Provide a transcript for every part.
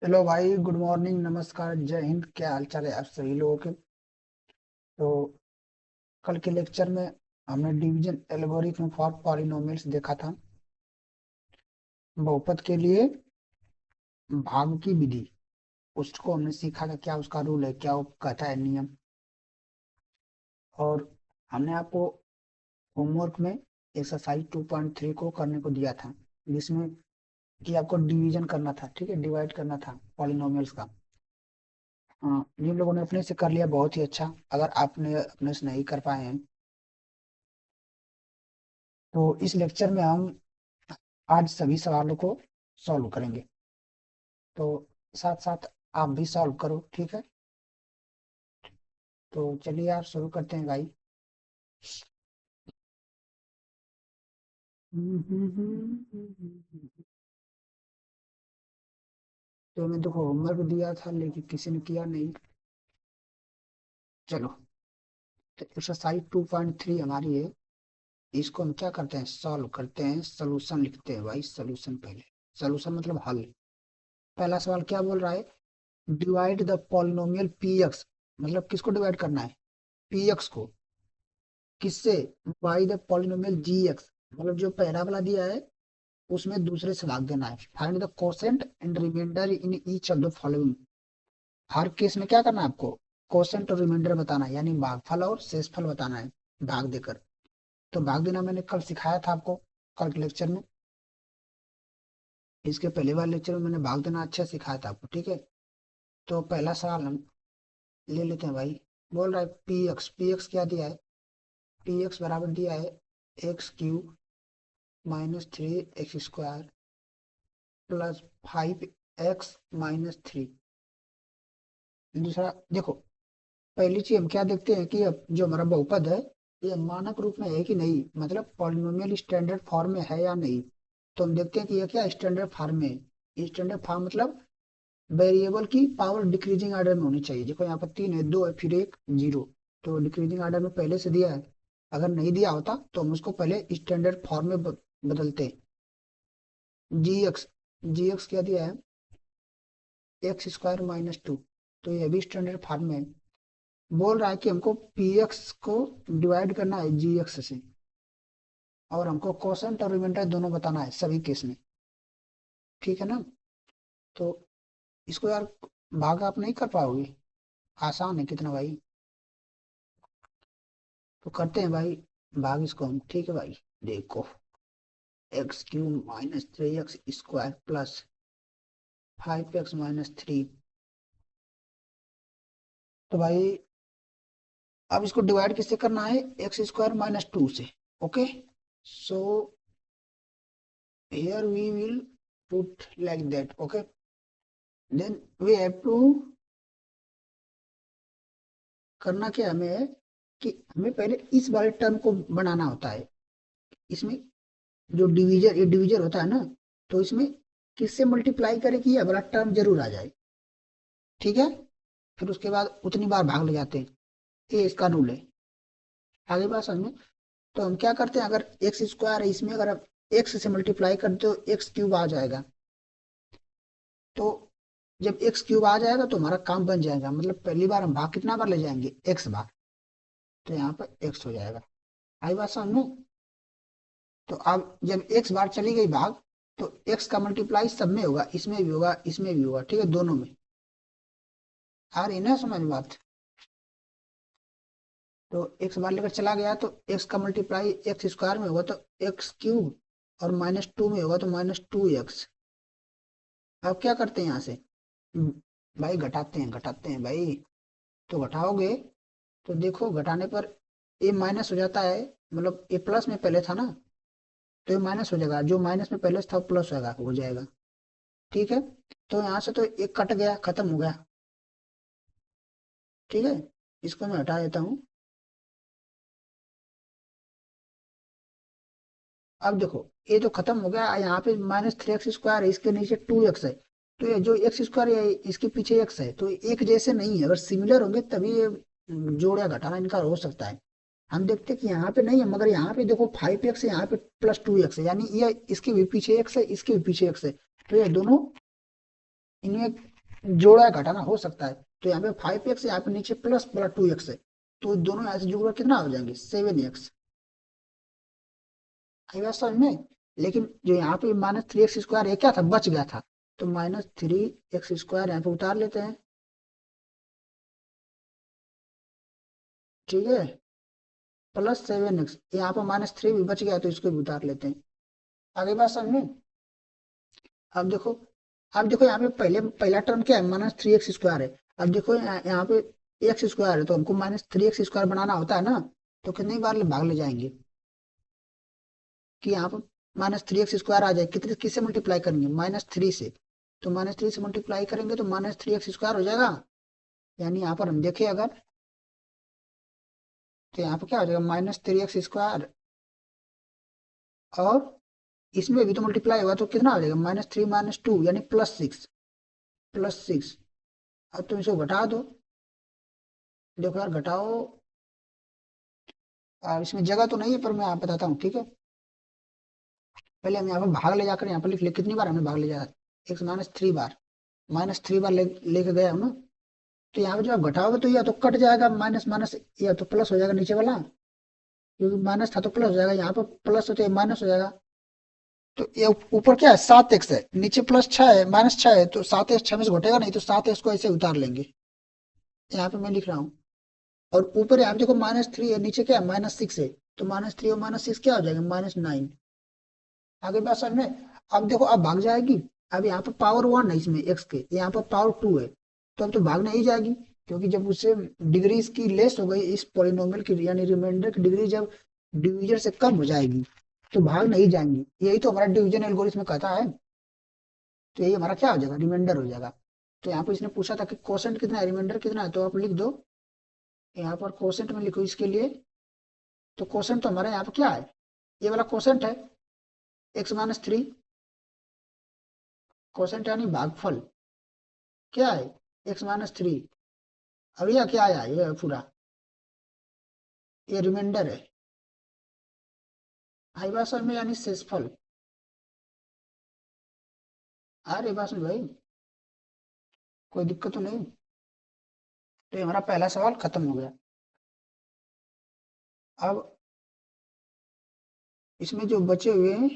Hello भाई, good morning, नमस्कार, जय हिंद। क्या हाल चाल है आप सभी लोगों के। तो कल के लेक्चर में हमने डिवीजन एल्गोरिथम फॉर पॉलिनोमियल्स देखा था। बहुपद के लिए भाग की विधि, उसको हमने सीखा था, क्या उसका रूल है, क्या वो कहता है नियम। और हमने आपको होमवर्क में एक्सरसाइज 2.3 को करने को दिया था, जिसमें कि आपको डिवीजन करना था, ठीक है, डिवाइड करना था पॉलिनोमियल्स का। हाँ, जिन लोगों ने अपने से कर लिया बहुत ही अच्छा। अगर आपने अपने से नहीं कर पाए हैं तो इस लेक्चर में हम आज सभी सवालों को सॉल्व करेंगे। तो साथ साथ आप भी सॉल्व करो, ठीक है। तो चलिए आप शुरू करते हैं भाई। तो मैं देखो होमवर्क दिया था लेकिन किसी ने किया नहीं। चलो, तो एक्सरसाइज 2.3 हमारी है। इसको हम क्या करते हैं, सॉल्व करते हैं, सोल्यूशन लिखते हैं भाई। सोल्यूशन पहले, सोल्यूशन मतलब हल। पहला सवाल क्या बोल रहा है, divide the polynomial p x. मतलब किसको डिवाइड करना है, पी एक्स को। किससे, by the polynomial g x. मतलब जो पहला वाला दिया है उसमें दूसरे से भाग देना है। Find the quotient and remainder in each of the following. हर केस में क्या करना है आपको, कोसेंट और रिमाइंडर बताना है, यानी भागफल और शेषफल बताना है भाग देकर। तो भाग देना मैंने कल सिखाया था आपको, कल के लेक्चर में। इसके पहले वाले लेक्चर में मैंने भाग देना अच्छा सिखाया था आपको, ठीक है। तो पहला सवाल हम ले लेते हैं भाई। बोल रहा है पी एक्स क्या दिया है, पी एक्स बराबर दिया है x³ -3x² +5x - 3। दूसरा देखो, पहली चीज हम क्या देखते हैं कि अब जो हमारा बहुपद है ये मानक रूप में है कि नहीं, मतलब पॉलिनोमियल स्टैंडर्ड फॉर्म में है या नहीं। तो हम देखते हैं कि ये क्या स्टैंडर्ड फॉर्म में है। स्टैंडर्ड फॉर्म मतलब वेरिएबल की पावर डिक्रीजिंग ऑर्डर में होनी चाहिए। देखो यहाँ पर 3 है, 2 है, फिर एक 0। तो डिक्रीजिंग ऑर्डर में पहले से दिया है। अगर नहीं दिया होता तो हम उसको पहले स्टैंडर्ड फॉर्म में बदलते। जी एक्स, जी एक्स क्या दिया है, x² - 2। तो ये भी स्टैंडर्ड फॉर्म में है। बोल रहा है कि हमको पी एक्स को डिवाइड करना है जी एक्स से, और हमको कोसेंट और रिमाइंडर दोनों बताना है सभी केस में, ठीक है ना। तो इसको यार भाग आप नहीं कर पाओगे, आसान है कितना भाई। तो करते हैं भाई भाग इसको हम, ठीक है भाई। देखो, x³ -3x² +5x - 3। तो भाई अब इसको डिवाइड किससे करना है, x² - 2 से। Okay, so here we will put like that, okay, then we have to करना क्या हमें है कि हमें पहले इस वाले टर्म को बनाना होता है। इसमें जो डिवीजर, ये डिवीजर होता है ना, तो इसमें किससे मल्टीप्लाई करें कि ये वाला टर्म जरूर आ जाए, ठीक है। फिर उसके बाद उतनी बार भाग ले जाते हैं, ये इसका रूल है। आगे बात समझ में। तो हम क्या करते हैं, अगर x² है इसमें, अगर आप x से मल्टीप्लाई करते हो x³ आ जाएगा। तो जब x³ आ जाएगा तो हमारा काम बन जाएगा, मतलब पहली बार हम भाग कितना बार ले जाएंगे, x बार। तो यहाँ पर x हो जाएगा। आई बात समझ में। तो अब जब x बार चली गई भाग, तो x का मल्टीप्लाई सब में होगा, इसमें भी होगा, इसमें भी होगा, ठीक है, दोनों में। आ रही ना समझ में बात। तो x बार लेकर चला गया तो x का मल्टीप्लाई x² में होगा तो x³, और -2 में होगा तो -2x। अब क्या करते हैं यहाँ से, हम्म, भाई घटाते हैं भाई। तो घटाओगे तो देखो घटाने पर ए माइनस हो जाता है, मतलब ए प्लस में पहले था ना, तो ये माइनस हो जाएगा, जो माइनस में पहले था प्लस हो जाएगा, ठीक है। तो यहाँ से तो एक कट गया, खत्म हो गया, ठीक है। इसको मैं हटा देता हूँ। अब देखो ये तो खत्म हो गया, यहाँ पे -3x² है, इसके नीचे 2x है। तो ये जो x² है इसके पीछे x है, तो एक जैसे नहीं है, अगर सिमिलर होंगे तभी ये जोड़ या घटाना इनका हो सकता है। हम देखते हैं कि यहाँ पे नहीं है, मगर यहाँ पे देखो 5x है, यहाँ पे +2x है, यानी ये इसके भी पीछे x है, इसके भी पीछे x है। तो ये दोनों इनमें जोड़ा या घटाना हो सकता है। तो यहाँ पे 5x, यहाँ पे नीचे प्लस वाला 2x है, तो दोनों यहाँ से जोड़ कितना हो जाएंगे 7x। आई बात समझ में। लेकिन जो यहाँ पे -3x² ये क्या था, बच गया था, तो -3x² यहाँ पे उतार लेते हैं। ठीक है, +7x, यहाँ पर -3 भी बच गया तो इसको भी उतार लेते हैं। आगे बात समझ में। अब देखो, अब देखो यहाँ पे पहला टर्म क्या है, -3x² है। अब देखो यहाँ पे x² है, तो हमको -3x² बनाना होता है ना, तो कितनी बार भाग ले जाएंगे कि यहाँ पर -3x² आ जाए, कितने किससे मल्टीप्लाई करेंगे, -3 से। तो -3 से मल्टीप्लाई करेंगे तो -3x² हो जाएगा। यानी यहाँ पर हम देखें अगर, तो यहाँ पर क्या हो जाएगा, -3x², और इसमें भी तो मल्टीप्लाई होगा तो कितना हो जाएगा, -3 -2 यानी +6, +6। अब तुम इसको घटा दो, देखो यार घटाओ, इसमें जगह तो नहीं है पर मैं आप बताता हूँ, ठीक है। पहले हम यहाँ पर भाग ले जाकर यहाँ पर लिख ले, कितनी बार हमने भाग ले जाया, x-3 बार, -3 बार लेके गया हूँ ना। तो यहाँ पे जब आप घटाओगे तो या तो कट जाएगा माइनस माइनस, या तो प्लस हो जाएगा नीचे वाला, क्योंकि माइनस था तो प्लस हो जाएगा, यहाँ पर प्लस होते माइनस हो जाएगा। तो ये ऊपर क्या है, 7x है, नीचे +6 है, -6 है, तो 7x 6 में से घटेगा नहीं, तो 7x को ऐसे उतार लेंगे। यहाँ पे मैं लिख रहा हूँ। और ऊपर यहाँ पे देखो -3 है, नीचे क्या है, -6 है, तो -3 और -6 क्या हो जाएगा, -9। आगे बात समझ में। अब देखो अब भाग जाएगी। अब यहाँ पर पावर 1 है इसमें x के, यहाँ पर पावर 2 है, तो अब तो भाग नहीं जाएगी, क्योंकि जब उससे डिग्री इसकी लेस हो गई, इस पॉलिनोमियल की यानी रिमाइंडर की डिग्री जब डिवीजन से कम हो जाएगी तो भाग नहीं जाएंगी। यही तो हमारा डिवीजन एल्गोरिथम कहता है। तो यही हमारा क्या हो जाएगा, रिमाइंडर हो जाएगा। तो यहाँ पर इसने पूछा था कि कोसेंट कितना है, रिमाइंडर कितना है, तो आप लिख दो, यहाँ पर कोसेंट में लिखो इसके लिए। तो कोसेंट तो हमारे यहाँ पर क्या है, ये वाला कोसेंट है, x-3। कोसेंट यानी भागफल, क्या है, x-3। अब यह क्या आया, ये पूरा ये रिमाइंडर है। आई बात समझ में, यानी शेषफल। अरे बात समझ भाई, कोई दिक्कत तो नहीं। तो ये हमारा पहला सवाल खत्म हो गया। अब इसमें जो बचे हुए हैं,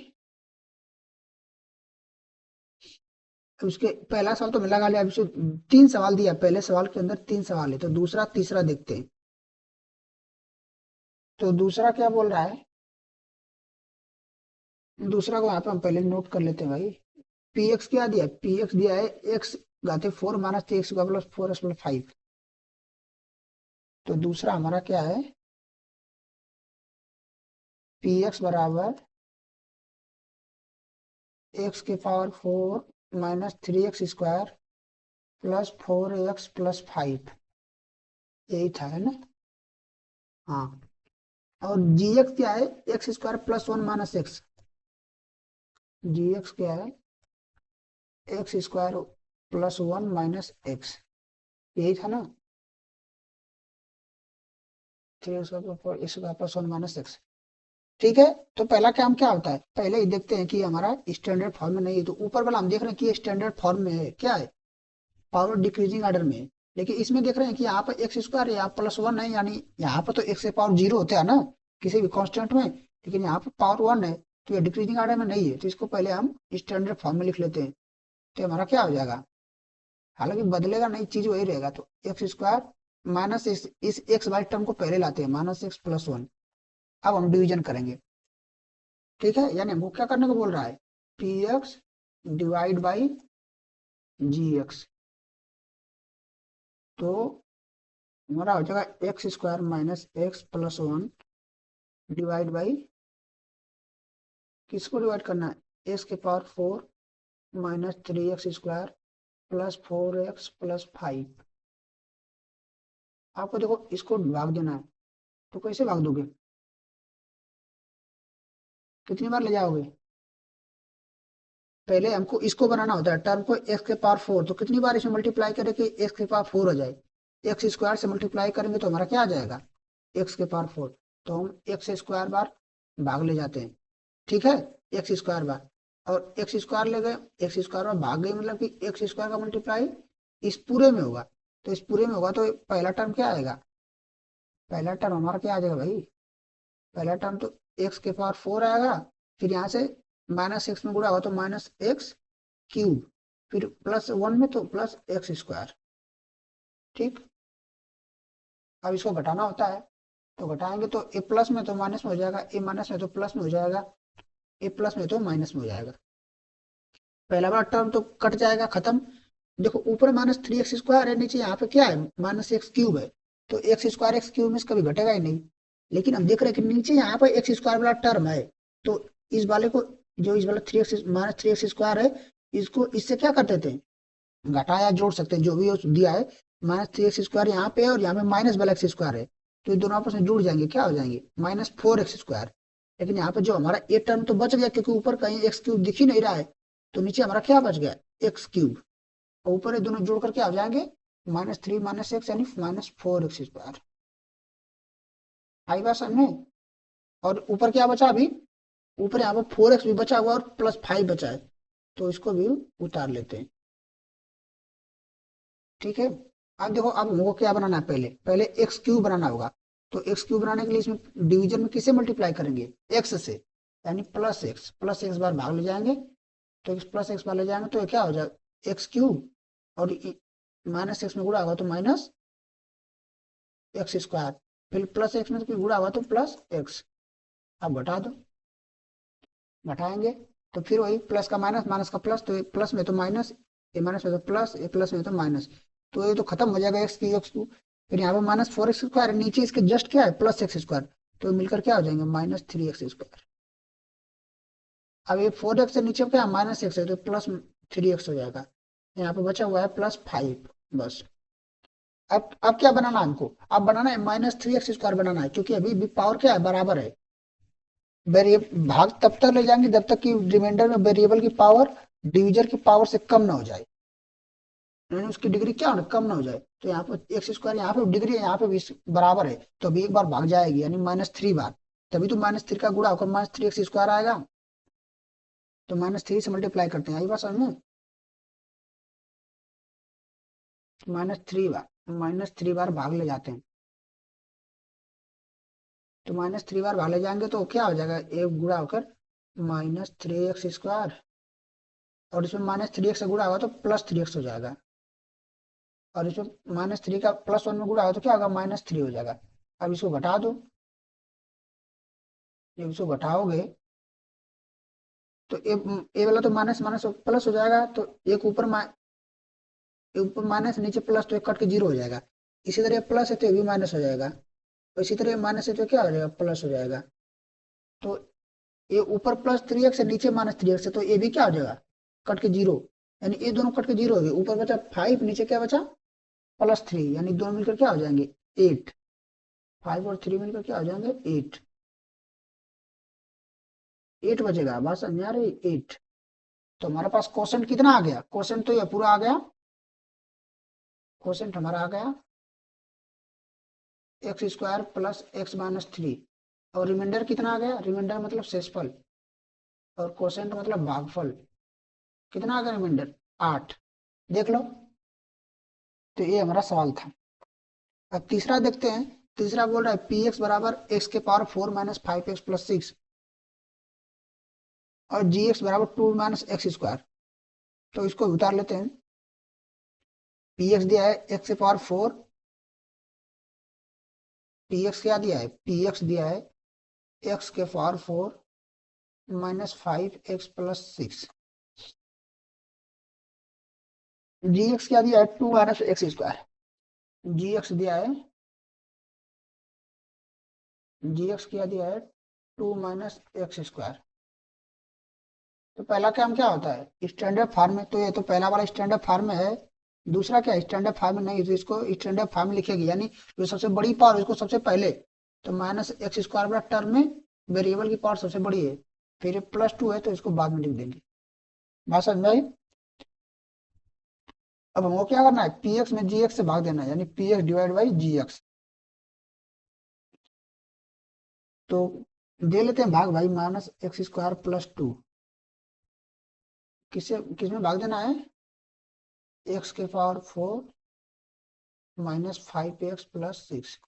उसके पहला सवाल तो मैं लगा लिया। अब इसमें 3 सवाल दिया, पहले सवाल के अंदर 3 सवाल है, तो दूसरा तीसरा देखते हैं। तो दूसरा क्या बोल रहा है, दूसरा को यहाँ पे हम पहले नोट कर लेते हैं भाई। पी एक्स क्या दिया, पी एक्स दिया है एक्स घाते 4 -3x² + 4x + 5। तो दूसरा हमारा क्या है, पी एक्स बराबर x⁴ -3x² + 4x + 5, यही था, है ना। हाँ, और जी एक्स क्या है, x² +1 - x। जी एक्स क्या है, x² +1 - x, यही था ना, 3x² +1 - x। ठीक है। तो पहला काम क्या होता है, पहले ही देखते हैं कि हमारा स्टैंडर्ड फॉर्म में नहीं है, तो ऊपर वाला हम देख रहे हैं कि ये स्टैंडर्ड फॉर्म में है, क्या है, पावर डिक्रीजिंग ऑर्डर में है। लेकिन इसमें देख रहे हैं कि यहाँ पर x² या +1 है, यानी यहाँ पर तो x से पावर 0 होता है ना किसी भी कांस्टेंट में, लेकिन यहाँ पर पावर 1 है, तो ये डिक्रीजिंग ऑर्डर में नहीं है, तो इसको पहले हम स्टैंडर्ड फॉर्म में लिख लेते हैं। तो हमारा क्या हो जाएगा, हालांकि बदलेगा नहीं, चीज वही रहेगा। तो x² माइनस इस x वाले टर्म को पहले लाते हैं, -x + 1। अब हम डिवीजन करेंगे, ठीक है। यानी हमको क्या करने को बोल रहा है, p x divide by g x. तो हमारा हो जाएगा x² - x + 1 डिवाइड बाई, किसको डिवाइड करना है, x⁴ -3x² + 4x + 5। आपको देखो इसको भाग देना है, तो कैसे भाग दोगे, कितनी बार ले जाओगे, पहले हमको इसको बनाना होता है टर्म को x⁴, तो कितनी बार इसमें मल्टीप्लाई करें कि x⁴ हो जाए, x² से मल्टीप्लाई करेंगे तो हमारा क्या आ जाएगा, x⁴। तो हम x² बार भाग ले जाते हैं, ठीक है, x² बार। और एक्स स्क्वायर ले गए, एक्स स्क्वायर में भाग गए, मतलब कि एक्स स्क्वायर का मल्टीप्लाई इस पूरे में होगा। तो इस पूरे में होगा तो पहला टर्म क्या आएगा, पहला टर्म हमारा क्या आ जाएगा भाई, पहला टर्म तो एक्स के पावर 4 आएगा, फिर यहाँ से माइनस एक्स में गुणा होगा तो माइनस एक्स क्यूब, फिर प्लस वन में तो प्लस एक्स स्क्वायर। ठीक, अब इसको घटाना होता है, तो घटाएंगे तो ए प्लस में तो माइनस में हो जाएगा, ए माइनस में तो प्लस में हो जाएगा, ए प्लस में तो माइनस में हो जाएगा। पहला वाला टर्म तो कट जाएगा, खत्म। देखो ऊपर माइनस थ्री एक्स स्क्वायर है, नीचे यहाँ पे क्या है माइनस एक्स क्यूब है, तो एक्स स्क्वायर एक्स क्यूब में से कभी घटेगा ही नहीं। लेकिन हम देख रहे हैं कि नीचे यहाँ पे एक्स स्क्वायर वाला टर्म है, तो इस वाले को, जो इस वाला three x minus three x square है, इसको इससे क्या कर देते हैं, घटाया जोड़ सकते हैं, जो भी दिया है। माइनस थ्री एक्स स्क्वायर यहाँ पे है और यहाँ पे माइनस वाला एक्स स्क्वायर है, तो ये दोनों आपस में जुड़ जाएंगे, क्या हो जाएंगे माइनस फोर एक्स स्क्वायर। लेकिन यहाँ पे जो हमारा ए टर्म तो बच गया, क्योंकि ऊपर कहीं एक्स क्यूब दिख ही नहीं रहा है, तो नीचे हमारा क्या बच गया, एक्स क्यूब, और ऊपर ये दोनों जोड़ करके आ जाएंगे माइनस थ्री माइनस एक्स यानी माइनस फोर एक्स स्क्वायर। आई बात समझ, और ऊपर क्या बचा अभी, ऊपर यहाँ पर फोर एक्स भी बचा हुआ और प्लस फाइव बचा है, तो इसको भी उतार लेते हैं। ठीक है, अब देखो अब हमको क्या बनाना है, पहले पहले एक्स क्यूब बनाना होगा। तो एक्स क्यूब बनाने के लिए इसमें डिवीजन में किसे मल्टीप्लाई करेंगे, एक्स से, यानी प्लस एक्स बार भाग ले जाएंगे, तो एक्स प्लस एक्स बार ले जाएंगे तो ये क्या हो जाएगा एक्स क्यूब, और माइनस एक्स में गुणा होगा तो माइनस एक्स स्क्वायर, फिर प्लस एक्स में तो गुणा होगा तो प्लस एक्स। अब घटा दो, घटाएंगे तो फिर वही प्लस का माइनस, माइनस का प्लस, तो प्लस में तो माइनस, ए माइनस में तो प्लस, ए प्लस में तो माइनस, तो ये तो खत्म हो जाएगा एक्स की एक्स टू। फिर यहाँ पे माइनस फोर एक्स स्क्वायर है, नीचे इसके जस्ट क्या है प्लस एक्स स्क्वायर, तो मिलकर क्या हो जाएंगे माइनस थ्री एक्स स्क्वायर। अब ये फोर एक्स से नीचे क्या माइनस एक्स है, तो प्लस थ्री एक्स हो जाएगा, यहाँ पे बचा हुआ है प्लस फाइव। बस, अब क्या बनाना है हमको, अब बनाना है माइनस थ्री एक्स स्क्वायर बनाना है, क्योंकि अभी भी पावर क्या है बराबर है। वेरिएबल भाग तब तक ले जाएंगे जब तक कि रिमाइंडर में वेरिएबल की पावर डिवीजर की पावर से कम ना हो जाए, यानी उसकी डिग्री क्या होना कम ना हो जाए। तो यहाँ पे एक्स स्क्वायर यहाँ पे डिग्री है, यहाँ पे भी बराबर है, तो अभी एक बार भाग जाएगी यानी माइनस थ्री बार, तभी तो माइनस थ्री का गुणा होकर माइनस थ्री एक्स स्क्वायर आएगा। तो माइनस थ्री से मल्टीप्लाई करते हैं, आई बात समझ में, माइनस थ्री बार भाग ले जाते हैं, तो माइनस थ्री बार भाग ले जाएंगे तो क्या हो जाएगा एक गुणा होकर माइनस थ्री एक्स स्क्वायर, और इसमें माइनस थ्री एक्स से गुणा होगा तो प्लस थ्री एक्स हो जाएगा, और इसमें माइनस थ्री का प्लस वन में गुणा हो तो क्या होगा माइनस थ्री हो जाएगा। अब इसको घटा दो, जब इसको घटाओगे तो ए वाला तो माइनस माइनस प्लस हो जाएगा, तो एक ऊपर ऊपर माइनस नीचे प्लस, तो एक कट के जीरो हो जाएगा। इसी तरह प्लस है तो ये भी माइनस हो जाएगा, और इसी तरह माइनस है तो क्या हो जाएगा प्लस हो जाएगा। तो ये ऊपर प्लस थ्री एक्स है, नीचे माइनस थ्री एक्स है, तो ये भी क्या हो जाएगा कट के जीरो, यानी ये दोनों कट के जीरो हो गए, ऊपर बचा फाइव, नीचे क्या बचा प्लस थ्री, यानी दोनों मिलकर क्या हो जाएंगे एट, फाइव और थ्री मिलकर क्या हो जाएंगे एट, एट बचेगा, बात समझ आ रही, एट। तो हमारे पास क्वेश्चन कितना आ गया, क्वेश्चन तो ये पूरा आ गया, क्वेश्चन हमारा आ गया x square plus x minus three, और रिमाइंडर कितना आ गया, रिमाइंडर मतलब शेषफल, और क्वेश्चन मतलब भागफल, कितना आ गया रिमाइंडर आठ, देख लो। तो ये हमारा सवाल था। अब तीसरा देखते हैं, तीसरा बोल रहा है पी एक्स बराबर एक्स के power four minus five x plus six, और जी एक्स बराबर टू माइनस एक्स स्क्वायर। तो इसको उतार लेते हैं, पी एक्स दिया है एक्स के पावर फोर, पी एक्स क्या दिया है, पी एक्स दिया है एक्स के power four minus five x plus six, g x क्या दिया है two minus x square, g x दिया है, जी एक्स क्या दिया है टू माइनस एक्स स्क्वायर। तो पहला काम क्या होता है स्टैंडर्ड फॉर्म में, तो ये तो पहला वाला स्टैंडर्ड फॉर्म में है, दूसरा क्या स्टैंडर्ड फॉर्म में नहीं, तो इसको स्टैंडर्ड फॉर्म में लिखेगी, यानी जो सबसे बड़ी पावर उसको सबसे पहले, तो माइनस एक्स स्क्वायर वाला टर्म में वेरिएबल की पावर सबसे बड़ी है, फिर प्लस टू है तो इसको बाद में लिख देंगे। बात समझ में आई। अब हमको क्या करना है पी एक्स में जी एक्स से भाग देना है, यानी p x divide by g x. तो दे लेते हैं भाग भाई, minus x square plus two, किस में भाग देना है? x⁴ -5x+6।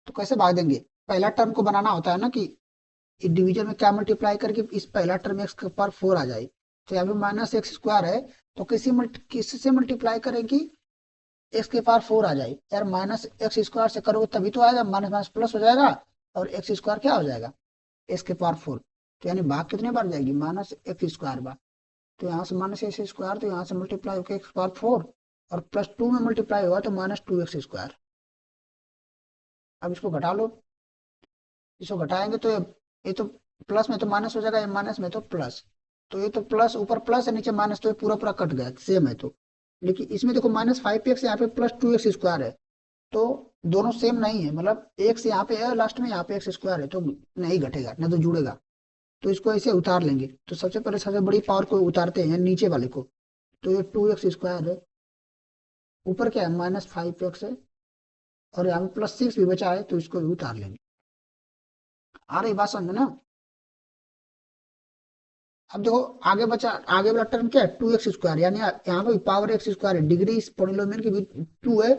तो कैसे भाग देंगे? पहला टर्म को बनाना होता है ना कि डिवीजन में क्या मल्टीप्लाई करके इस पहला टर्म x⁴ आ जाए। तो यहाँ पे -x² है, तो किससे मल्टीप्लाई करें कि x⁴ आ जाए? यार -x² से करोगे तभी तो आएगा, माइनस माइनस प्लस हो जाएगा और x² क्या हो जाएगा? x⁴ तो यानी भाग कितने बार जाएगी? -x² बार। तो यहाँ से -x², तो यहाँ से मल्टीप्लाई होकर x⁴ और +2 में मल्टीप्लाई होगा तो -2x²। अब इसको घटा लो, इसको घटाएंगे तो ये तो प्लस में तो माइनस हो जाएगा, ये माइनस में तो प्लस। तो ये तो प्लस ऊपर प्लस है, नीचे माइनस, तो ये पूरा पूरा कट गया, सेम है। तो लेकिन इसमें देखो -5x यहाँ पे +2x² है, तो दोनों सेम नहीं है, मतलब x यहाँ पे है लास्ट में, यहाँ पे x² है, तो नहीं घटेगा ना तो जुड़ेगा। तो इसको ऐसे उतार लेंगे। तो सबसे पहले सबसे बड़ी पावर को उतारते हैं, नीचे वाले को। तो ये 2x² है, ऊपर क्या है -5x है, और यहाँ पे +6 भी बचा है, तो इसको भी उतार लेंगे। आ रही बात समझ में ना? अब देखो आगे बचा, आगे वाला टर्म क्या है? 2x², यानी यहाँ पे पावर x² है, डिग्री इस पोलिनोमियल की भी 2 है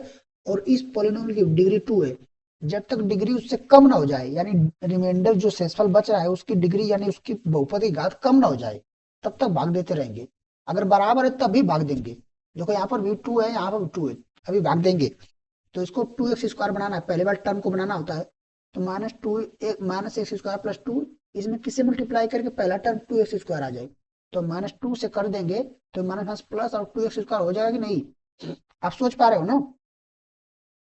और इस पोलिनोमियल की डिग्री 2 है। जब तक डिग्री उससे कम ना हो जाए, यानी रिमाइंडर जो शेषफल बच रहा है उसकी डिग्री यानी उसकी बहुपद की घात कम ना हो जाए, तब तक भाग देते रहेंगे। अगर बराबर है तब भी भाग देंगे। देखो यहाँ पर भी 2 है, यहाँ पर भी 2 है, अभी भाग देंगे। तो इसको 2x² बनाना है, पहले वाले टर्म को बनाना होता है। तो -x² + 2, इसमें किससे मल्टीप्लाई करके पहला टर्म 2x² आ जाए, तो -2 से कर देंगे, तो माइनस प्लस और 2x² हो जाएगा कि नहीं? आप सोच पा रहे हो ना?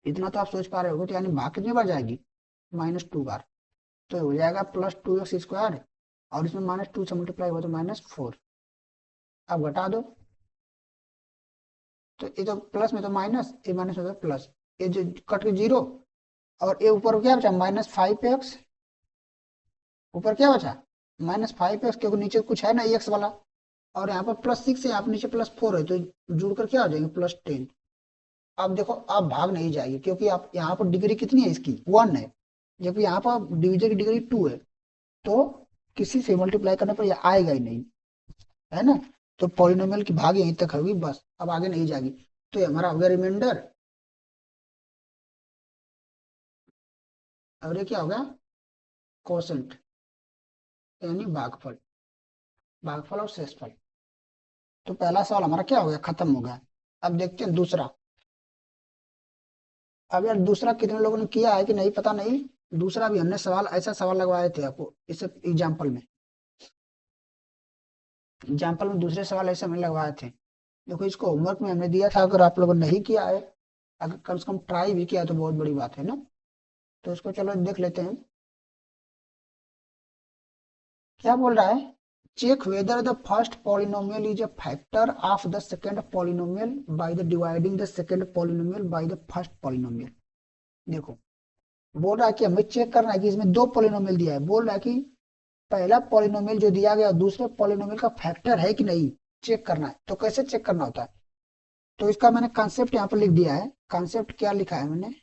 इतना तो आप सोच पा रहे हो, तो यानी भाग कितनी बार जाएगी? -2 बार। तो हो जाएगा +2x², और इसमें -2 से मल्टीप्लाई हुआ तो -4। अब घटा दो, तो ये तो प्लस में तो माइनस, ये माइनस में तो प्लस, ये जो कट के 0, और ये ऊपर क्या बचा? -5x। ऊपर क्या बचा? -5x, क्योंकि नीचे कुछ है ना एक्स वाला, और यहाँ पर +6 है, यहाँ पर नीचे +4 है, तो जुड़कर क्या हो जाएंगे? +10। अब देखो अब भाग नहीं जाएगी, क्योंकि आप यहाँ पर डिग्री कितनी है? इसकी 1 है, जबकि यहाँ पर डिवीजन की डिग्री 2 है। तो किसी से मल्टीप्लाई करने पर यह आएगा ही नहीं, है ना? तो पॉलिनोमियल की भाग यहीं तक होगी बस, अब आगे नहीं जाएगी। तो ये हमारा हो गया रिमाइंडर, और ये क्या हो गया? कोसेंट, यानी भागफल। भागफल और शेषफल। तो पहला सवाल हमारा क्या हो गया? खत्म हो गया। अब देखते हैं दूसरा। अब यार दूसरा कितने लोगों ने किया है कि नहीं पता नहीं। दूसरा भी हमने सवाल, ऐसा सवाल लगवाए थे आपको इस एग्जाम्पल में। एग्जाम्पल में दूसरे सवाल ऐसे हमने लगवाए थे। देखो इसको होमवर्क में हमने दिया था, अगर आप लोगों ने नहीं किया है, अगर कम से कम ट्राई भी किया है, तो बहुत बड़ी बात है ना। तो इसको चलो देख लेते हैं क्या बोल रहा है। Check whether the first polynomial is a factor of the second polynomial by the dividing the second polynomial by the first polynomial. देखो बोल रहा है कि हमें चेक करना है कि इसमें दो पॉलिनोमियल दिया है, बोल रहा है कि पहला पॉलिनोमियल जो दिया गया दूसरे पॉलिनोमियल का फैक्टर है कि नहीं, चेक करना है। तो कैसे चेक करना होता है? तो इसका मैंने कॉन्सेप्ट यहाँ पर लिख दिया है। कॉन्सेप्ट क्या लिखा है मैंने,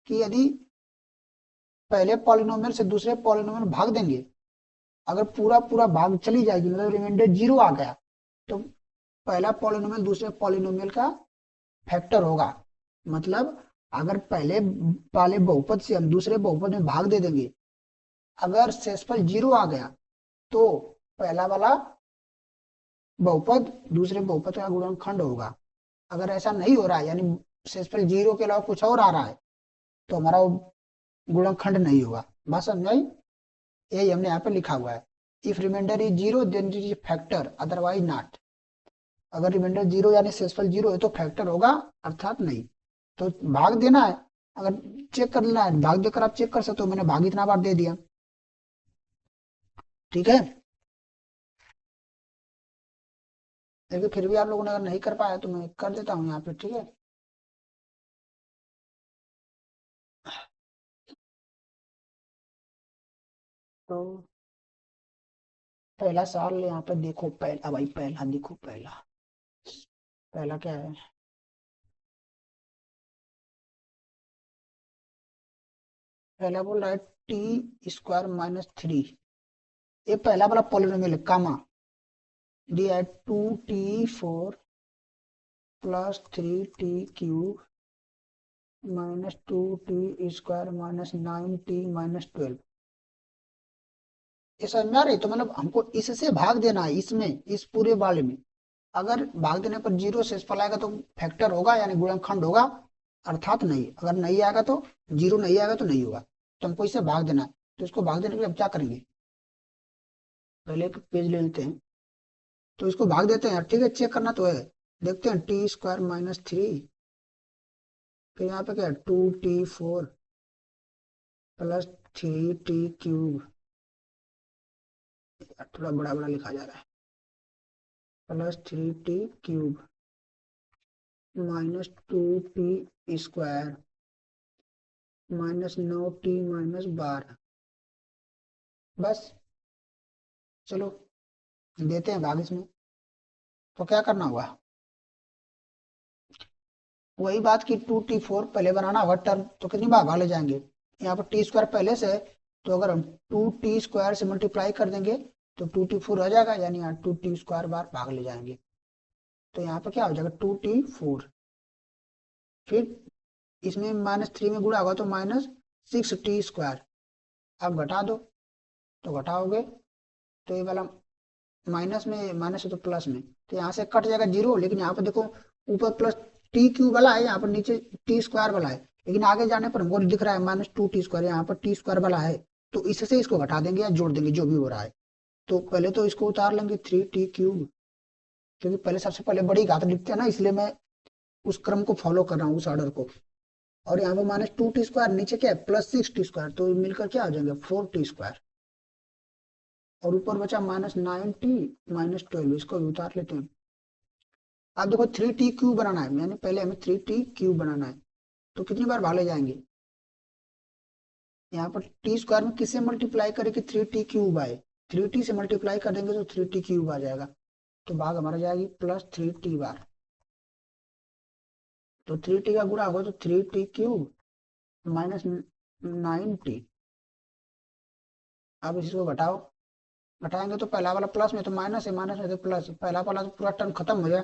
कि यदि पहले पॉलिनोमियल से दूसरे पॉलिनोमियल भाग देंगे, अगर पूरा पूरा भाग चली जाएगी, मतलब रिमाइंडर 0 आ गया, तो पहला पॉलिनोमियल दूसरे पॉलिनोमियल का फैक्टर होगा। मतलब अगर पहले वाले बहुपद से हम दूसरे बहुपद में भाग दे देंगे, अगर शेषफल 0 आ गया, तो पहला वाला बहुपद दूसरे बहुपद का गुणनखंड होगा। अगर ऐसा नहीं हो रहा है, यानी शेषफल 0 के अलावा कुछ और आ रहा है, तो हमारा वो गुणनखंड नहीं होगा। बात समझ आई? यही हमने यहाँ पे लिखा हुआ है। If remainder is 0 then it is factor, otherwise not. अगर रिमाइंडर 0 यानी शेषफल 0 है तो फैक्टर होगा, अर्थात नहीं। तो भाग देना है, अगर चेक कर लेना है, भाग देकर आप चेक कर सकते हो। मैंने भाग इतना बार दे दिया, ठीक है। लेकिन फिर भी आप लोगों ने अगर नहीं कर पाया तो मैं कर देता हूँ यहाँ पे, ठीक है। तो पहला सवाल यहाँ पे देखो, पहला भाई, पहला देखो, पहला पहला क्या है? पहला बोल रहा है t² - 3। ये पहला वाला पॉलिनोमियल है, कामा। दिया है 2t4 plus 3t³ minus 2t² minus 9t-12। ये समझ में आ रही? तो मतलब हमको इससे भाग देना है, इसमें, इस पूरे वाले में। अगर भाग देने पर जीरो शेष फल आएगा तो फैक्टर होगा, यानी गुणनखंड होगा, अर्थात नहीं। अगर नहीं आएगा तो, जीरो नहीं आएगा तो नहीं होगा। तो हमको इससे भाग देना है। तो इसको भाग देने के लिए हम क्या करेंगे, पहले एक पेज ले लेते हैं, तो इसको भाग देते हैं। ठीक है, चेक करना तो है। देखते हैं, t² - 3, फिर यहाँ पे क्या है, 2t4 प्लस 3t³। थोड़ा बड़ा बड़ा लिखा जा रहा है। Plus 3t³ minus 2t² minus 9t-12। बस, चलो देते हैं भाग इसमें। तो क्या करना होगा, वही बात की 2t4 पहले बनाना होगा टर्म, तो कितनी बार भाग ले जाएंगे। यहाँ पर t² पहले से है, तो अगर हम 2t² से मल्टीप्लाई कर देंगे तो 2t4 आ जाएगा, यानी यहाँ 2t² बार भाग ले जाएंगे। तो यहाँ पर क्या हो जाएगा, 2t4। फिर इसमें -3 में गुणा होगा तो -6t²। अब घटा दो, तो घटाओगे तो ये वाला माइनस में, माइनस है तो प्लस में, तो यहाँ से कट जाएगा जीरो। लेकिन यहाँ पर देखो, ऊपर प्लस t³ वाला है, यहाँ पर नीचे t² वाला है, लेकिन आगे जाने पर हमको दिख रहा है -2t², यहाँ पर t² वाला है। तो इससे इसको घटा देंगे या जोड़ देंगे, जो भी हो रहा है। तो पहले तो इसको उतार लेंगे 3t³, क्योंकि पहले सबसे पहले बड़ी घात लिखते हैं ना, इसलिए मैं उस क्रम को फॉलो कर रहा हूँ, उस ऑर्डर को। और यहाँ पर -2t², नीचे क्या है, +6t², तो मिलकर क्या हो जाएंगे, 4t²। और ऊपर बचा -9t-12, इसको भी उतार लेते हैं। अब देखो 3t³ बनाना है, यानी पहले हमें 3t³ बनाना है। तो कितनी बार भाग ले जाएंगे, यहाँ पर t² में किससे मल्टीप्लाई करें कि 3t³ आए, 3t से मल्टीप्लाई कर देंगे तो 3t³ आ जाएगा। तो भाग हमारा जाएगी +3t बार। तो 3t का गुणा होगा तो 3t³ माइनस 9t। अब इसको घटाओ, घटाएंगे तो पहला वाला प्लस में तो माइनस है, माइनस में तो प्लस, पहला वाला तो पूरा टर्म खत्म हो जाए।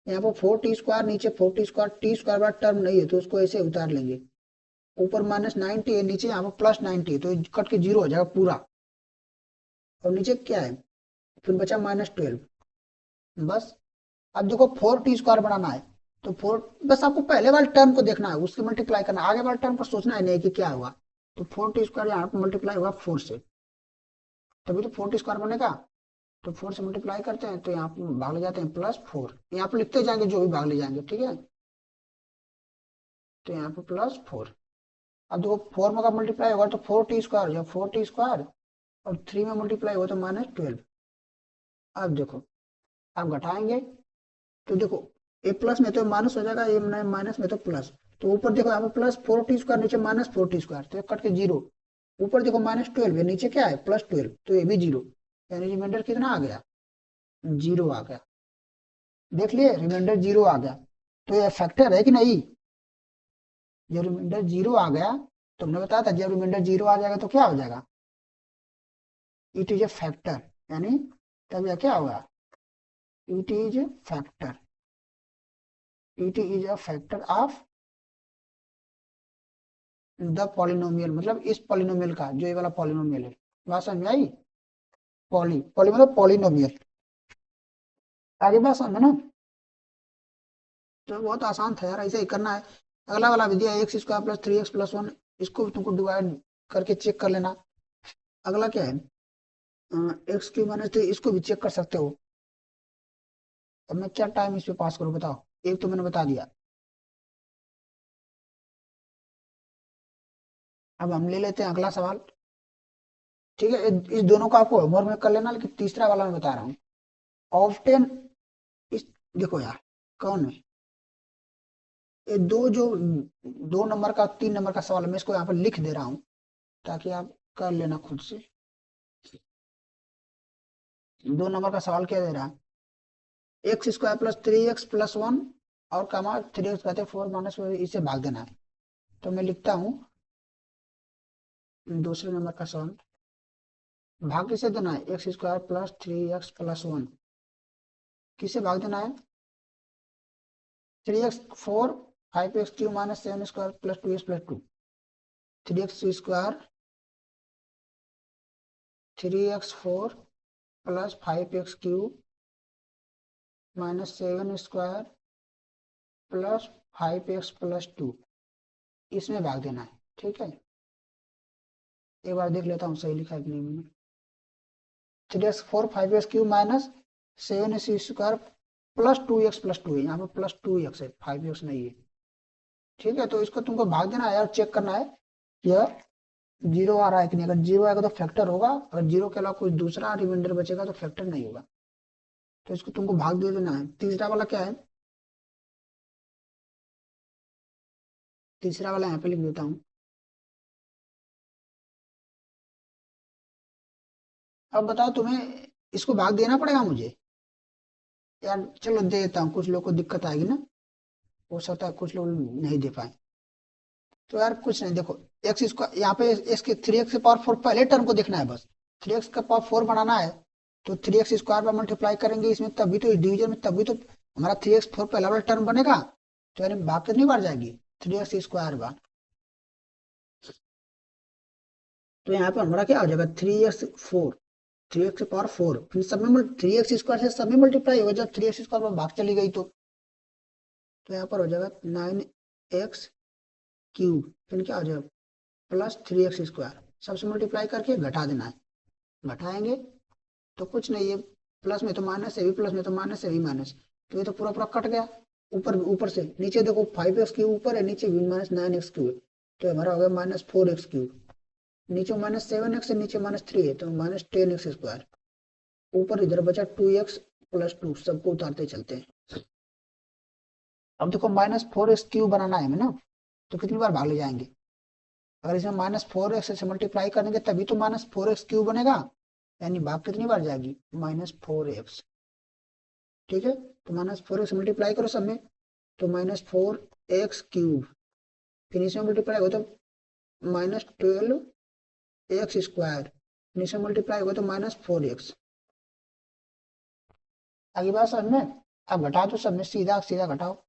यहाँ पर 4t², नीचे 4t², t² बार टर्म नहीं है तो उसको ऐसे उतार लेंगे। ऊपर -90 है, नीचे यहाँ पर +90 है, तो कट के जीरो हो जाएगा पूरा। और नीचे क्या है, फिर बचा -12। बस, अब देखो 4t² बनाना है, तो 4, बस आपको पहले वाले टर्म को देखना है, उससे मल्टीप्लाई करना है, आगे वाले टर्म पर सोचना है नहीं कि क्या हुआ। तो 4t² यहाँ पर मल्टीप्लाई हुआ 4 से, तभी तो 4t² बनेगा। तो 4 से मल्टीप्लाई करते हैं तो यहाँ पर भाग ले जाते हैं +4, यहाँ पर लिखते जाएंगे जो भी भाग ले जाएंगे, ठीक है। तो यहाँ पर +4। अब देखो 4 में का मल्टीप्लाई होगा तो 4t², जब 4t² और 3 में मल्टीप्लाई हुआ तो -12। अब देखो, आप घटाएंगे तो देखो, ए प्लस में तो माइनस हो जाएगा, ए माइनस में तो प्लस। तो ऊपर देखो यहाँ पर +4t², नीचे -4t², तो कट के जीरो। ऊपर देखो -12 है, नीचे क्या है, +12, तो ये भी जीरो। यानी रिमाइंडर कितना आ गया, जीरो आ गया। देख लिए, रिमाइंडर जीरो आ गया। तो ये फैक्टर है कि नहीं, जब रिमाइंडर जीरो आ गया, तुमने बताया था जब रिमाइंडर जीरो आ जाएगा तो क्या हो जाएगा, इट इज ए फैक्टर। यानी तब यह क्या होगा, it is factor, it is a factor of the polynomial, मतलब इस पॉलिनोमियल का, जो ये वाला पॉलिनोमियल है। बात समझ में आई, पॉली पॉली मतलब पॉलिनोमियल। आगे बात समझ में ना। तो बहुत आसान था यार, ऐसे ही करना है। अगला वाला विधि है x² + 3x + 1, इसको भी तुमको डिवाइड करके चेक कर लेना। अगला क्या है, x³ - 3, इसको भी चेक कर सकते हो। अब मैं क्या टाइम इस पे पास करूँ बताओ, एक तो मैंने बता दिया। अब हम ले लेते हैं अगला सवाल। ठीक है, इस दोनों का आपको होमवर्क में कर लेना, लेकिन तीसरा वाला मैं बता रहा हूँ। ऑफ्टेन, इस, देखो यार, कौन है ये दो, जो 2 नंबर का 3 नंबर का सवाल है, मैं इसको यहाँ पर लिख दे रहा हूँ ताकि आप कर लेना खुद से। 2 नंबर का सवाल क्या दे रहा है, x² + 3x + 1 और कमा 3x कहते 4 - 4, इसे भाग देना है। तो मैं लिखता हूँ दूसरे नंबर का सवाल, भाग किसे देना है, x² + 3x + 1। किससे भाग देना है? 3x4 5x³ minus 7 square plus 2x+2। 3x² 3x4 plus 5x³ minus 7 square plus 5x+2, इसमें भाग देना है। ठीक है, एक बार देख लेता हूँ सही लिखा है कि नहीं मैंने। 3x4 5x³ minus 7 square plus 2x+2 है, यहाँ पे प्लस 2x है, 5x नहीं है। ठीक है, तो इसको तुमको भाग देना है और चेक करना है यह जीरो आ रहा है कि नहीं। अगर जीरो आएगा तो फैक्टर होगा, अगर जीरो के अलावा कोई दूसरा रिमाइंडर बचेगा तो फैक्टर नहीं होगा। तो इसको तुमको भाग दे देना है। तीसरा वाला क्या है? तीसरा वाला यहाँ पे लिख देता हूँ। अब बताओ तुम्हें इसको भाग देना पड़ेगा मुझे? यार चलो दे देता हूँ, कुछ लोग को दिक्कत आएगी ना, हो सकता है कुछ लोग नहीं दे पाए। तो यार कुछ नहीं, देखो एक्स इसको यहाँ पे इसके 3x⁴ पहले टर्म को देखना है बस। 3x⁴ बनाना है तो 3x² पर मल्टीप्लाई करेंगे इसमें, तभी तो डिवीजन में, तभी तो हमारा 3x4 पहला वाला टर्म बनेगा। तो यानी भाग कितनी बार जाएगी? 3x² बार। तो यहाँ पे हमारा क्या हो जाएगा? 3x4 फिर सब में 3x² से सब में मल्टीप्लाई होगा जब 3x² पर भाग चली गई तो यहाँ पर हो जाएगा 9x³ फिर क्या हो जाएगा? Plus 3x²। सबसे मल्टीप्लाई करके घटा देना है। घटाएंगे तो कुछ नहीं है, प्लस में तो माइनस है भी, प्लस में तो माइनस है भी माइनस, तो ये तो पूरा पूरा कट गया। ऊपर ऊपर से नीचे देखो 5x³ ऊपर है, नीचे भी माइनस 9x³ है, तो हमारा हो गया -4x³। नीचे -7x है, नीचे -3 है, तो -10x²। ऊपर इधर बचा 2x+2, सबको उतारते चलते हैं। अब देखो -4x³ बनाना है ना, तो कितनी बार भाग ले जाएंगे? अगर इसमें -4x से मल्टीप्लाई करेंगे तभी तो -4x³ बनेगा, यानी भाग कितनी बार जाएगी? -4x। ठीक है, तो -4x मल्टीप्लाई करो सब में, तो -4x³। फिर इसमें मल्टीप्लाई हो तो -12x²। इसमें मल्टीप्लाई होगा तो -4x। आगे बात समझ में? अब घटा दो सब में, सीधा सीधा घटाओ।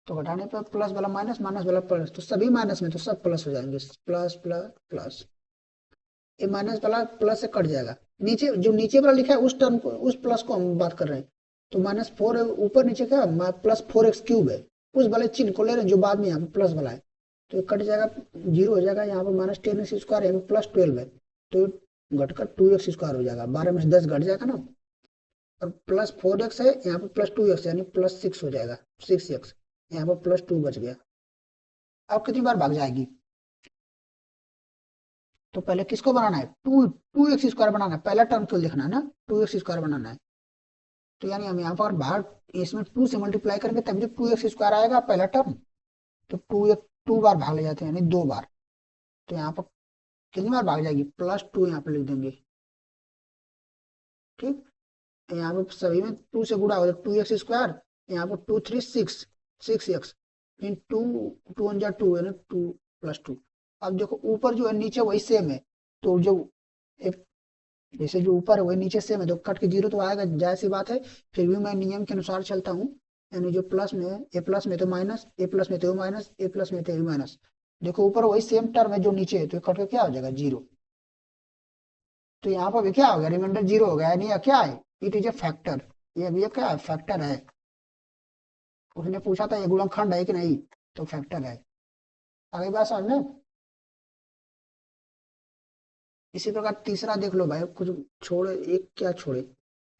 तो घटाने पर प्लस वाला माइनस, माइनस वाला प्लस, तो सभी माइनस में तो सब प्लस हो जाएंगे। प्लस प्लस प्लस, ये माइनस वाला प्लस से कट जाएगा। नीचे जो नीचे वाला लिखा है उस टर्म को, उस प्लस को हम बात कर रहे हैं। तो -4 ऊपर नीचे क्या +4x³ है, उस वाले चिन्ह को ले रहे हैं जो बाद में यहाँ पे प्लस वाला है। तो कट जाएगा, जीरो हो जाएगा। यहाँ पे -10x² है, +12 है, तो घटकर 2x² हो जाएगा। 12 में से 10 घट जाएगा ना। और +4x है, यहाँ पे +2x यानी +6 हो जाएगा। 6x, यहाँ पे +2 बच गया। अब कितनी बार भाग जाएगी? तो पहले किसको बनाना है? 2x² बनाना है, पहला टर्म क्यों लिखना है ना, 2x² बनाना है। तो यानी हम यहाँ पर बाहर इसमें 2 से मल्टीप्लाई करेंगे तभी तो 2x² आएगा पहला टर्म। तो 2 बार भाग ले जाते हैं, यानी 2 बार। तो यहाँ पर कितनी बार भाग जाएगी? +2 यहाँ पे लिख देंगे। ठीक, यहाँ पे सभी में 2 से गुणा हो जाए 2x²। यहाँ पर 2 3 6, 6x इन 2, 2 1 2 है ना, 2+2। अब देखो ऊपर जो है नीचे वही सेम है, तो जो एक जैसे जो ऊपर है वही नीचे सेम है, तो कट के जीरो तो आएगा, जाहिर सी बात है। फिर भी मैं नियम के अनुसार चलता हूँ, यानी जो प्लस में है, ए प्लस में तो माइनस, ए प्लस में तो माइनस, ए प्लस में तो माइनस। देखो ऊपर वही सेम टर्म है जो नीचे है, तो कट के क्या हो जाएगा? जीरो। तो यहाँ पर भी क्या हो गया? रिमाइंडर जीरो हो गया, यानी यह क्या है? It is a factor. ये भी क्या है? फैक्टर है। उसने पूछा था ये गुणनखंड है कि नहीं, तो फैक्टर है। आगे बात समझ में? इसी प्रकार तीसरा देख लो भाई, कुछ छोड़े, एक क्या छोड़े,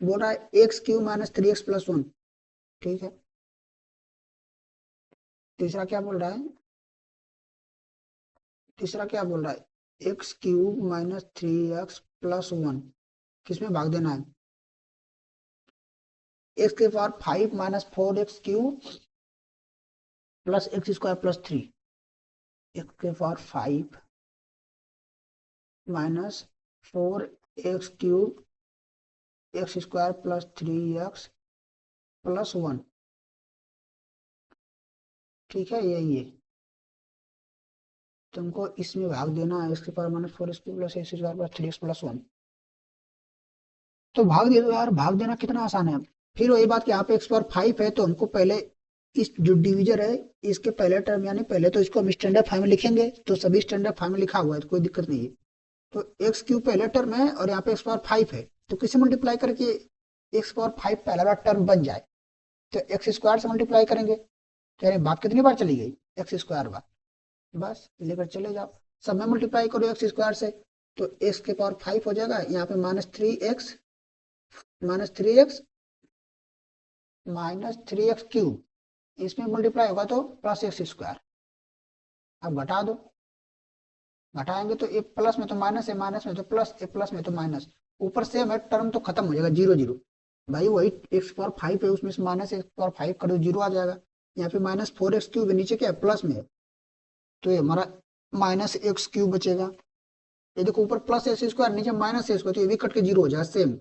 बोल रहा है x³ -3x+1। ठीक है, तीसरा क्या बोल रहा है? तीसरा क्या बोल रहा है? x³ -3x+1 किसमें भाग देना है? x⁴ 5 -4x³ +x² + 3। x⁴ 5 -4x³ x² +3x+1। ठीक है, यही है। तुमको इसमें भाग देना है, x⁴ -4x³ +x² +3x+1। तो भाग दे दो यार, भाग देना कितना आसान है। फिर वही बात कि यहाँ पे x⁴ है, तो हमको पहले इस जो डिवीजर है इसके पहले टर्म यानी पहले तो इसको हम स्टैंडर्ड फॉर्म में लिखेंगे, तो सभी स्टैंडर्ड फॉर्म में लिखा हुआ है तो कोई दिक्कत नहीं है। तो x³ पहले टर्म है और यहाँ पे x⁴ है, तो किससे मल्टीप्लाई करके x⁴ पहला वाला टर्म बन जाए, तो x² से मल्टीप्लाई करेंगे। तो यानी बात कितनी बार चली गई, x² बार। बस लेकर चले जाओ, सब में मल्टीप्लाई करो x² से, तो x⁵ हो जाएगा। यहाँ पे -3x इसमें मल्टीप्लाई होगा तो +x²। अब घटा दो, घटाएंगे तो ए प्लस में तो माइनस है, माइनस में तो प्लस, ए प्लस में तो माइनस, ऊपर से हमें टर्म तो खत्म हो जाएगा, 0 0। भाई वही x⁴ है, उसमें से -x⁴ कर दो, 0 आ जाएगा। यहाँ पे -4x³ है, नीचे क्या है प्लस में है, तो ये हमारा -x³ बचेगा। ये देखो ऊपर +x², नीचे -x², तो ये भी कट के 0 हो जाएगा सेम।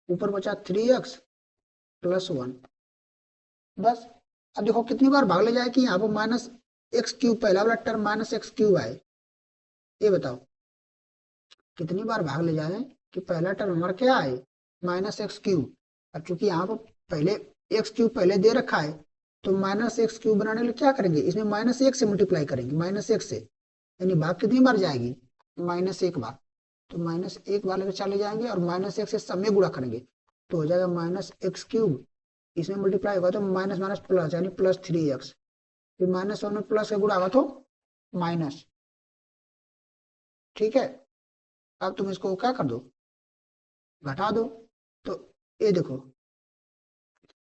ऊपर बचा 3x + 1। बस अब देखो कितनी बार भाग ले जाए कि यहाँ पर -x³ पहला वाला टर्म -x³ आए, ये बताओ कितनी बार भाग ले जाए कि पहला टर्म हमारा क्या आए, -x³। अब चूंकि यहाँ पर पहले x³ पहले दे रखा है, तो -x³ बनाने के लिए क्या करेंगे, इसमें -1 से मल्टीप्लाई करेंगे, -1 से, यानी भाग कितनी बार जाएगी, -1 बार। तो -1 बार लेकर चले जाएंगे और -1 से सब में गुणा करेंगे, तो हो जाएगा -x³। इसमें मल्टीप्लाई होगा तो माइनस माइनस प्लस, यानी +3x। फिर -1 में प्लस का गुणा होगा तो माइनस। ठीक है, अब तुम इसको क्या कर दो, घटा दो। तो ये देखो,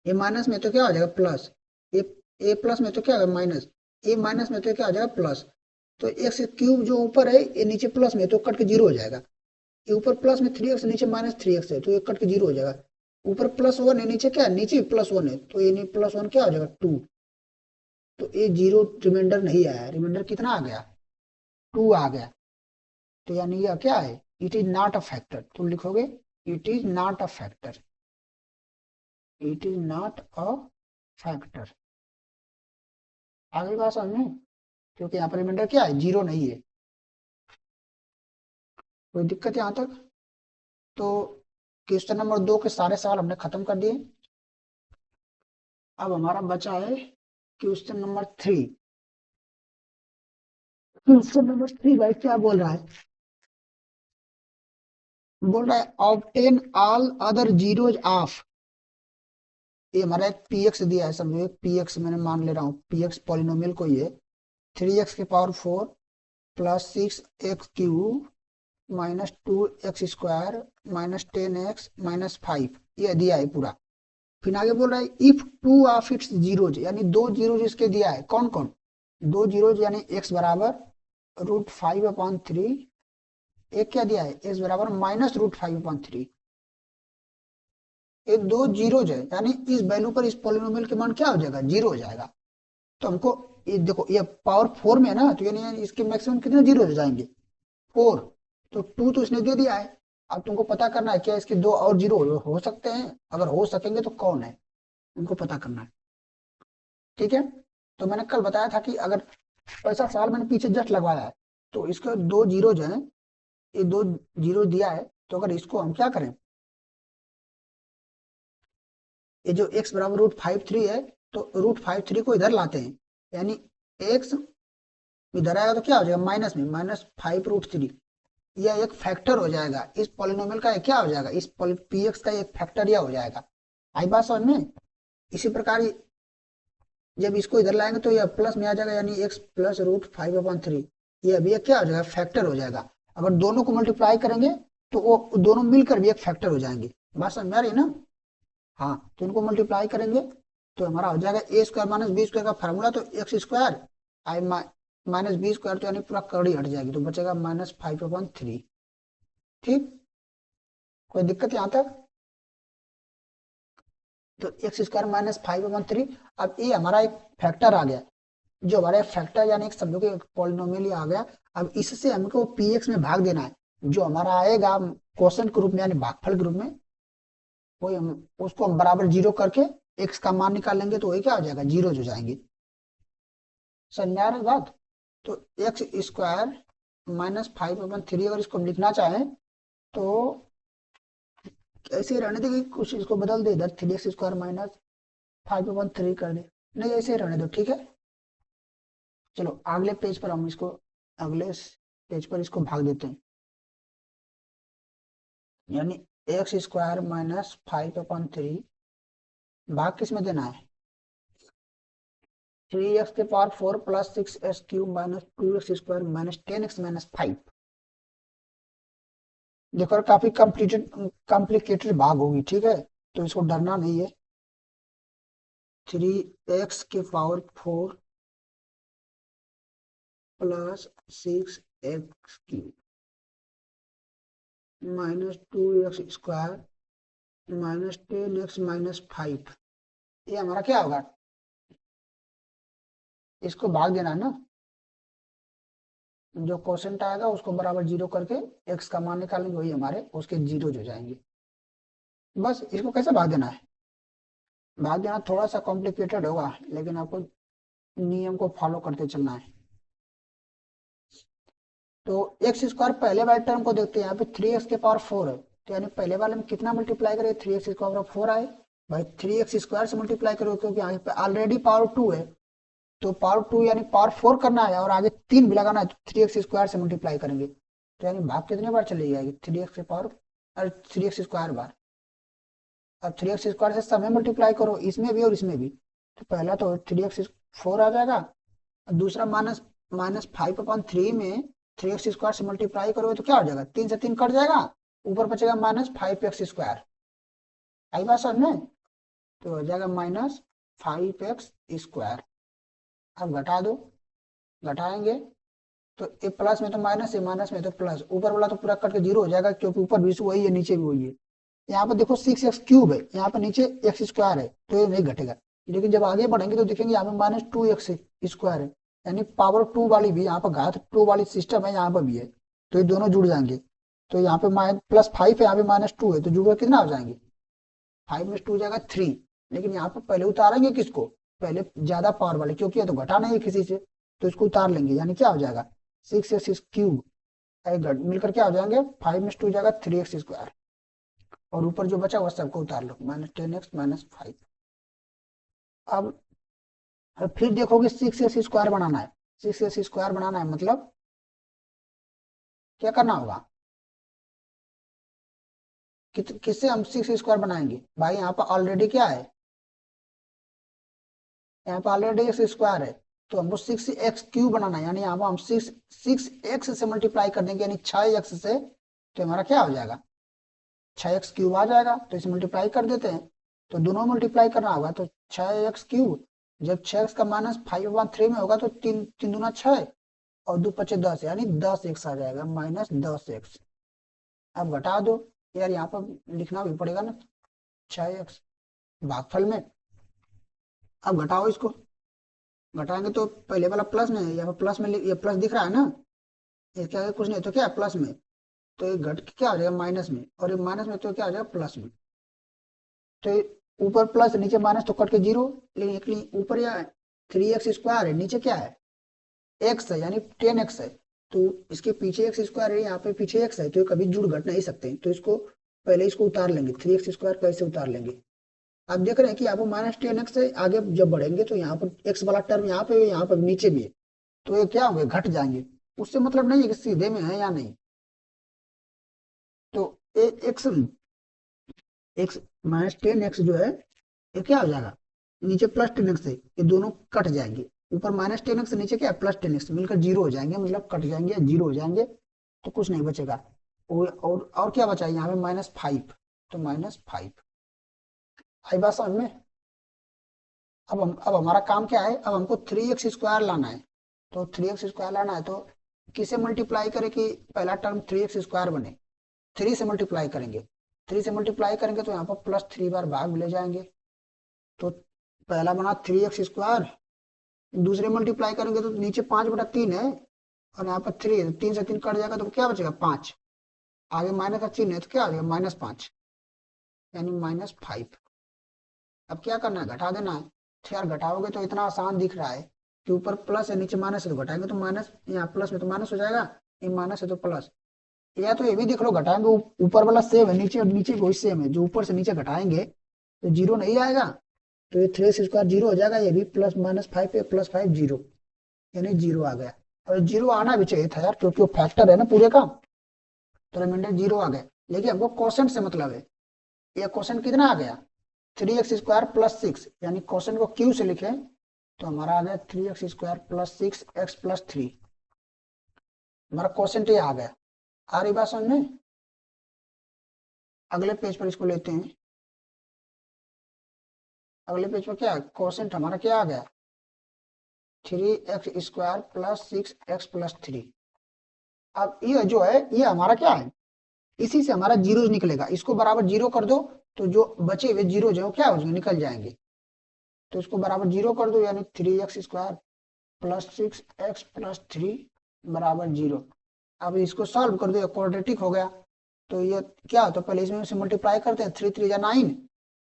ये माइनस में तो क्या हो जाएगा प्लस, ए प्लस में तो क्या होगा माइनस, ए माइनस में तो क्या हो जाएगा प्लस। तो x³ जो ऊपर है ये नीचे प्लस में, तो कट के 0 हो जाएगा। ये ऊपर प्लस में 3x, नीचे -3x है, तो ये कट के 0 हो जाएगा। ऊपर +1 है, नीचे क्या है, नीचे +1 है, तो ये +1 क्या हो जाएगा 2। तो ये 0 रिमाइंडर नहीं आया, रिमाइंडर कितना आ गया, 2 आ गया। तो यानी यह क्या है, it is not a factor. तो लिखोगे it is not a factor, it is not a factor. आगे बात समझ में, क्योंकि यहाँ पर रिमाइंडर क्या है, 0 नहीं है। कोई दिक्कत यहाँ तक। तो क्वेश्चन नंबर 2 के सारे सवाल हमने खत्म कर दिए। अब हमारा बचा है क्वेश्चन नंबर 3। क्वेश्चन नंबर 3 भाई क्या बोल रहा है, बोल रहा है obtain all other zeros of, ये हमारा एक px दिया है, समझो एक px मैंने मान ले रहा हूँ, px पॉलिनोमियल को, ये 3x⁴ +6x³ -2x² -10x -5, ये दिया है पूरा। फिर आगे बोल रहा है इफ 2 ऑफ इट्स जीरोज, यानी 2 जीरोज इसके दिया है, कौन कौन, 2 जीरोज यानी x बराबर √5/3, एक क्या दिया है x बराबर -√5/3। ये 2 जीरोज है, यानी इस वैल्यू पर इस पॉलिनोमियल के मान क्या हो जाएगा, 0 हो जाएगा। तो हमको ये देखो, ये पावर 4 में है ना, तो यानी इसके मैक्सिमम कितने जीरो हो जाएंगे, 4। तो 2 तो इसने दे दिया है। अब तुमको पता करना है क्या इसके 2 और जीरो हो सकते हैं, अगर हो सकेंगे तो कौन है, उनको पता करना है। ठीक है, तो मैंने कल बताया था कि अगर ऐसा सवाल मैंने पीछे जस्ट लगवाया है, तो इसके 2 जीरो जो है, ये 2 जीरो दिया है, तो अगर इसको हम क्या करें, ये जो x बराबर √53 है, तो √53 को इधर लाते हैं, यानी x इधर आएगा तो क्या हो जाएगा माइनस में, -5√3, यह एक फैक्टर हो जाएगा इस पॉलिनोमियल का, क्या हो जाएगा इस px का एक फैक्टर यह हो जाएगा। आई बात समझ में। इसी प्रकार जब इसको इधर लाएंगे तो यह प्लस में आ जाएगा, यानी x + √5/3, ये अभी क्या हो जाएगा, फैक्टर हो जाएगा। अगर दोनों को मल्टीप्लाई करेंगे तो वो दोनों मिलकर भी एक फैक्टर हो जाएंगे। बात समझ में आ रही है ना। हाँ, तो इनको मल्टीप्लाई करेंगे तो हमारा हो जाएगा a² - b² का फार्मूला, तो x² आई -b², तो यानी पूरा कड़ी हट जाएगी, तो बचेगा -5/3। ठीक, कोई दिक्कत यहाँ तक। तो x² -5/3। अब ये हमारा एक फैक्टर आ गया, जो हमारा एक फैक्टर यानी एक समझो कि एक पॉलिनोमियल आ गया। अब इससे हमको px में भाग देना है, जो हमारा आएगा क्वेश्चन के रूप में यानी भागफल के रूप में, वही हम उसको हम बराबर 0 करके x का मान निकालेंगे, तो वही क्या हो जाएगा, 0 हो जाएंगे। समझ आ रही बात। तो x² -5/3 अगर इसको हम लिखना चाहें तो ऐसे ही रहने दे कि कुछ इसको बदल दे, इधर 3x² माइनस 5/3 कर दे। नहीं, ऐसे ही रहने दो, ठीक है। चलो अगले पेज पर हम इसको, अगले पेज पर इसको भाग देते हैं। यानी x² माइनस 5/3 भाग किस में देना है? 3x⁴ plus 6x³ minus 2x² minus 10x minus 5। देखो काफी कॉम्प्लिकेटेड भाग होगी, ठीक है, तो इसको डरना नहीं है। 3x⁴ plus 6x³ minus 2x² minus 10x minus 5, ये हमारा क्या होगा? इसको भाग देना है ना, जो क्वेश्चन आएगा उसको बराबर 0 करके x का मान निकालेंगे, वही हमारे उसके जीरो हो जाएंगे। बस इसको कैसे भाग देना है? भाग देना थोड़ा सा कॉम्प्लिकेटेड होगा, लेकिन आपको नियम को फॉलो करते चलना है। तो x² पहले वाले टर्म को देखते हैं, यहाँ पे 3x⁴ है, तो यानी पहले वाले में कितना मल्टीप्लाई करें? 3x⁴ आए भाई, 3x² से मल्टीप्लाई करो क्योंकि यहाँ पे ऑलरेडी पावर 2 है, तो पावर 2 यानी पावर 4 करना है और आगे 3 भी लगाना है, तो 3x² से मल्टीप्लाई करेंगे, तो यानी भाग कितने बार चली जाएगी? 3x² बार। अब 3x² से सब में मल्टीप्लाई करो, इसमें भी और इसमें भी, तो पहला तो 3x⁴ आ जाएगा, और दूसरा माइनस माइनस 5/3 में 3x² से मल्टीप्लाई करोगे तो क्या हो जाएगा? 3 से 3 कट जाएगा, ऊपर बचेगा माइनस 5x²। आई बात समझ में? तो हो जाएगा माइनस 5x²। अब घटा दो, घटाएंगे तो ये प्लस में तो माइनस है, माइनस में तो प्लस, ऊपर वाला तो पूरा कट के 0 हो जाएगा, क्योंकि ऊपर भी वही है नीचे भी वही है। यहाँ पर देखो 6x³ है, यहाँ पर नीचे x² है, तो ये नहीं घटेगा। लेकिन जब आगे बढ़ेंगे तो देखेंगे यहाँ पे माइनस 2x² है, यानी पावर 2 वाली भी यहाँ पर घात 2 वाली सिस्टम है, यहाँ पर भी है, तो ये दोनों जुड़ जाएंगे। तो यहाँ पे प्लस 5 है, यहाँ पे माइनस 2 है, तो जुड़ कितना हो जाएंगे? 5 में 2 हो जाएगा 3। लेकिन यहाँ पर पहले उतारेंगे किसको? पहले ज्यादा पावर वाले, क्योंकि ये तो घटा नहीं है किसी से, तो इसको उतार लेंगे, यानी क्या हो जाएगा? 6x³ मिलकर क्या हो जाएंगे? 5 में 2 हो जाएगा 3x², और ऊपर जो बचा हुआ सबको उतार लो, माइनस 10x माइनस 5। अब फिर देखोगे 6x² बनाना है, 6x² बनाना है, मतलब क्या करना होगा? किससे हम 6x² बनाएंगे भाई? यहाँ पर ऑलरेडी क्या है? यहाँ पर ऑलरेडी x² है, तो हमको 6x³ बनाना है, यानी यहाँ पर हम 6x से मल्टीप्लाई कर देंगे, यानी 6x से, तो हमारा क्या हो जाएगा? 6x³ आ जाएगा, तो इसे मल्टीप्लाई कर देते हैं, तो दोनों मल्टीप्लाई करना होगा, तो 6x³, जब 6x का माइनस 5/3 में होगा तो 3 3 दूना 6 और 2 पचे 10, यानी 10x आ जाएगा, माइनस 10x। अब घटा दो, यार यहाँ पर लिखना भी पड़ेगा ना, 6x भागफल में। अब घटाओ इसको, घटाएंगे तो पहले वाला प्लस में है, यहाँ पर प्लस में ये प्लस दिख रहा है ना, ये क्या है? कुछ नहीं तो क्या है? प्लस में, तो ये घट के क्या हो जाएगा? माइनस में, और ये माइनस में तो क्या हो जाएगा? प्लस में। तो ऊपर प्लस नीचे माइनस तो कट के 0, लेकिन ऊपर या 3x² है, नीचे क्या है? x है, यानी 10x है, तो इसके पीछे x² है, यहाँ पे पीछे x है, तो ये कभी जुड़ घट नहीं सकते, तो इसको पहले इसको उतार लेंगे, 3x² कैसे उतार लेंगे? आप देख रहे हैं कि यहाँ पर माइनस 10x है, आगे जब बढ़ेंगे तो यहाँ पर x वाला टर्म यहाँ पे, यहाँ पर नीचे भी है, तो ये क्या होंगे? घट जाएंगे। उससे मतलब नहीं है कि सीधे में है या नहीं, तो एक्स एक्स माइनस 10x जो है, ये क्या हो जाएगा? नीचे प्लस 10x है, ये दोनों कट जाएंगे, ऊपर माइनस 10x, नीचे क्या है? प्लस 10x, मिलकर 0 हो जाएंगे, मतलब कट जाएंगे, 0 हो जाएंगे, तो कुछ नहीं बचेगा। और क्या बचा है यहाँ पे? -5, तो -5। आई बात समझ में? अब हमारा काम क्या है? अब हमको 3x² लाना है, तो 3x² लाना है, तो किसे मल्टीप्लाई करें कि पहला टर्म 3x² बने? 3 से मल्टीप्लाई करेंगे, 3 से मल्टीप्लाई करेंगे तो यहाँ पर +3 बार भाग ले जाएंगे, तो पहला बना 3x², दूसरे मल्टीप्लाई करेंगे तो नीचे 5/3 है, और यहाँ पर 3 है, 3 से 3 कट जाएगा, तो क्या बचेगा? 5। आगे माइनस का चिन्ह है, तो क्या आ जाएगा? -5, यानी -5। अब क्या करना है? घटा देना है। तो यार घटाओगे तो इतना आसान दिख रहा है कि ऊपर प्लस है नीचे माइनस है, तो घटाएंगे तो माइनस, यहाँ प्लस में तो माइनस हो जाएगा, ये माइनस है तो प्लस, या तो ये भी देख लो, घटाएंगे ऊपर वाला सेम है, नीचे नीचे वही सेम है, जो ऊपर से नीचे घटाएंगे तो जीरो नहीं आएगा, तो ये 3x² जीरो हो जाएगा, ये भी प्लस माइनस 5 पे प्लस 5 जीरो, यानी जीरो आ गया। और जीरो आना भी चाहिए था यार, क्योंकि वो फैक्टर है ना पूरे का, तो रिमाइंडर जीरो आ गया। लेकिन हमको क्वेश्चन से मतलब है, ये क्वेश्चन कितना आ गया 3x² प्लस 6, यानी क्वेश्चन को क्यू से लिखे तो हमारा आ गया 3x² प्लस 6x प्लस 3, हमारा क्वेश्चन ये आ गया। आ रही बात समझ में? अगले पेज पर इसको लेते हैं। अगले पेज पर क्या क्वेश्चन हमारा क्या आ गया 3x² प्लस 6x प्लस 3। अब ये जो है ये हमारा क्या है, इसी से हमारा जीरो निकलेगा, इसको बराबर जीरो कर दो तो जो बचे हुए जीरो जो क्या हो जाएंगे, निकल जाएंगे। तो इसको बराबर जीरो कर दो, यानी 3x² प्लस 6x प्लस 3 बराबर जीरो। अब इसको सॉल्व कर दो, क्वाड्रेटिक हो गया। तो ये क्या होता है, पहले इसमें से मल्टीप्लाई करते हैं, 3 3 जा 9,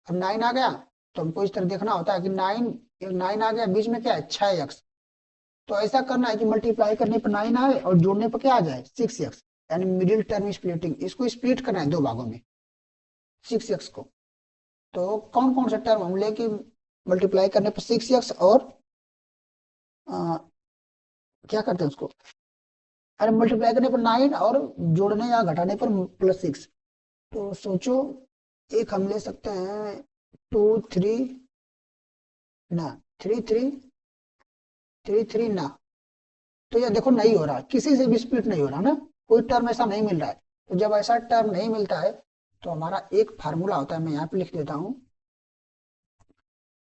अब 9 आ गया। तो हमको इस तरह देखना होता है कि 9 आ गया, बीच में क्या है 6x। तो ऐसा करना है कि मल्टीप्लाई करने पर 9 आए और जोड़ने पर क्या आ जाए 6x, यानी मिडिल टर्म स्प्लिटिंग, इसको स्प्लिट करना है दो भागों में 6x को। तो कौन कौन सा टर्म हम लेके मल्टीप्लाई करने पर 6x और आ, क्या करते हैं उसको, अरे मल्टीप्लाई करने पर 9 और जोड़ने या घटाने पर प्लस 6। तो सोचो, एक हम ले सकते हैं 2 3 ना, 3 3 3 3 ना। तो ये देखो नहीं हो रहा, किसी से भी स्प्लिट नहीं हो रहा ना, कोई टर्म ऐसा नहीं मिल रहा है। तो जब ऐसा टर्म नहीं मिलता है तो हमारा एक फार्मूला होता है, मैं यहाँ पे लिख देता हूँ,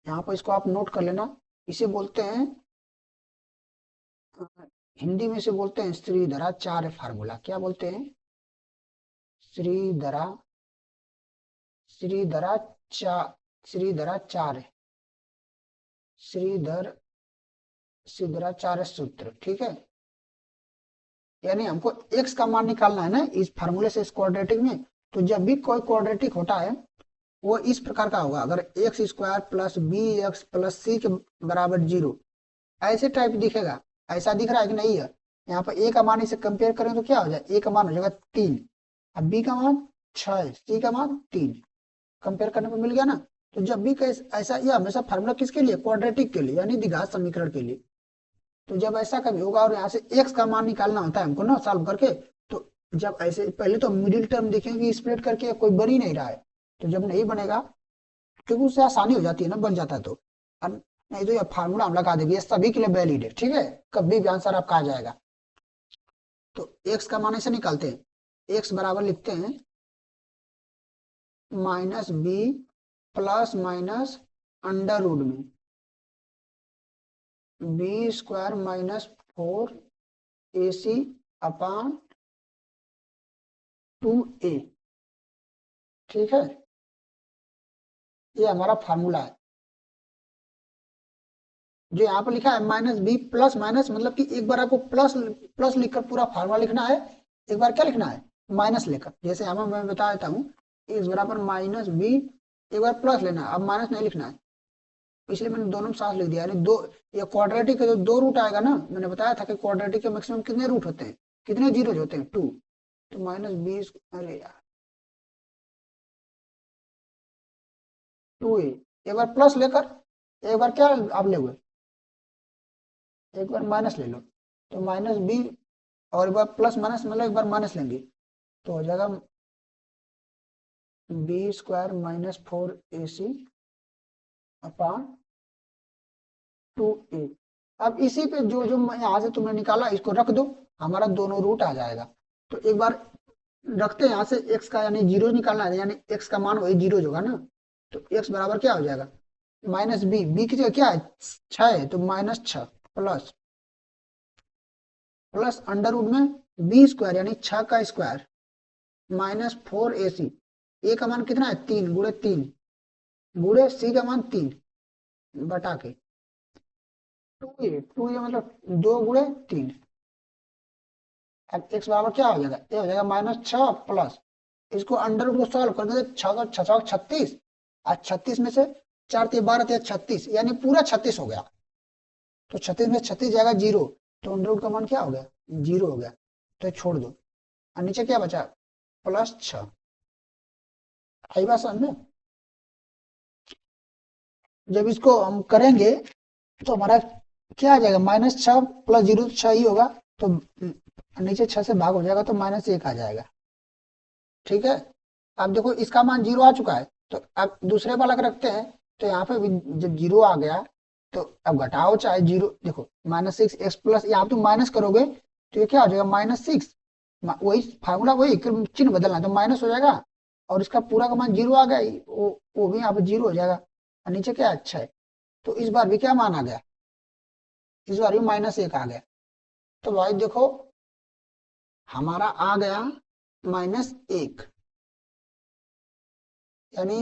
यहाँ पर इसको आप नोट कर लेना। इसे बोलते हैं हिंदी में से बोलते हैं श्रीधराचार्य फार्मूला। क्या बोलते हैं, श्रीधरा श्रीधराचा श्रीधराचार्य श्रीधर श्रीधराचार्य सूत्र, ठीक है। यानी हमको x का मान निकालना है ना इस फार्मूले से, इस क्वाड्रेटिक में। तो जब भी कोई क्वाड्रेटिक होता है वो इस प्रकार का होगा, अगर x² plus b x plus c के बराबर जीरो, ऐसे टाइप दिखेगा। ऐसा दिख रहा है कि नहीं है, यहाँ पर a का मान इसे कंपेयर करें तो क्या हो जाए, a का मान हो जाएगा 3, अब b का मान 6, c का मान 3, कंपेयर करने पर मिल गया ना। तो जब भी ऐसा, ये हमेशा फार्मूला किसके लिए, क्वाड्रेटिक के लिए, यानी द्विघात समीकरण के लिए। तो जब ऐसा कभी होगा और यहाँ से x का मान निकालना होता है हमको ना सॉल्व करके, तो जब ऐसे पहले तो मिडिल टर्म देखेंगे स्प्लिट करके, कोई बन ही नहीं रहा है। तो जब नहीं बनेगा, क्योंकि उससे आसानी हो जाती है ना, बन जाता है तो। नहीं तो ये फार्मूला हम लगा देंगे, ये सभी के लिए वैलिड है, ठीक है, कभी भी आंसर आपका आ जाएगा। तो x का मान ऐसे निकालते हैं, x बराबर लिखते हैं minus b plus minus under root में b² माइनस 4ac अपान 2a, ठीक है। ये हमारा फार्मूला है जो यहाँ पर लिखा है माइनस बी प्लस माइनस, मतलब कि एक बार आपको प्लस प्लस लिखकर पूरा फार्मूला लिखना है, एक बार क्या लिखना है माइनस लेकर। जैसे यहाँ मैं बता देता हूँ, x बराबर माइनस बी, एक बार प्लस लेना है, अब माइनस नहीं लिखना है, इसलिए मैंने दोनों में साथ लिख दिया। यानी दो, ये क्वाड्रेटिक का जो दो रूट आएगा ना, मैंने बताया था कि क्वाड्रेटिक के मैक्सिमम कितने रूट होते हैं, कितने जीरो होते हैं 2। तो माइनस 20, अरे यार 2a, एक बार प्लस लेकर, एक बार क्या आप ले हुए, एक बार माइनस ले लो, तो माइनस बी, और एक बार प्लस माइनस मतलब एक बार माइनस लेंगे, तो हो जाएगा b² minus 4ac upon 2a। अब इसी पे जो जो यहाँ से तुमने निकाला इसको रख दो, हमारा दोनों रूट आ जाएगा। तो एक बार रखते हैं यहाँ से x का, यानी जीरो निकालना है, यानी x का मान वही जीरो होगा ना। तो x बराबर क्या हो जाएगा माइनस बी की जगह क्या है 6 है, तो minus 6 plus plus under root में b² यानी 6 का स्क्वायर माइनस 4ac, a का मान कितना है 3 गुणे 3 गुणे c का मान 3 बटा के 2a मतलब 2 गुणे 3। अब x बराबर क्या हो जाएगा, ये हो जाएगा माइनस 6 प्लस, इसको अंडर रूट को सॉल्व कर देते, 6 36, और 36 में से 4 12 36, यानी पूरा 36 हो गया। तो 36 में 36 जाएगा जीरो, तो अंडर रूट का मान क्या हो गया जीरो हो गया, तो छोड़ दो। और नीचे क्या बचा, +6। आई बात समझ में। जब इसको हम करेंगे तो हमारा क्या आ जाएगा, -6 + 0 तो 6 ही होगा, तो नीचे 6 से भाग हो जाएगा तो -1 आ जाएगा। ठीक है। अब देखो इसका मान 0 आ चुका है, तो अब दूसरे वाला का रखते हैं। तो यहाँ पे भी जब 0 आ गया तो अब घटाओ चाहे 0, देखो -6 x प्लस, यहाँ तुम माइनस करोगे तो ये क्या हो जाएगा, -6। वही फार्मूला, वही चिन्ह बदलना है तो माइनस हो जाएगा, और इसका पूरा का मान 0 आ गया, वो भी यहाँ पे 0 हो जाएगा, और नीचे क्या अच्छा है। तो इस बार भी क्या मान आ गया, इस बार भी -1 आ गया। तो भाई देखो हमारा आ गया -1, यानी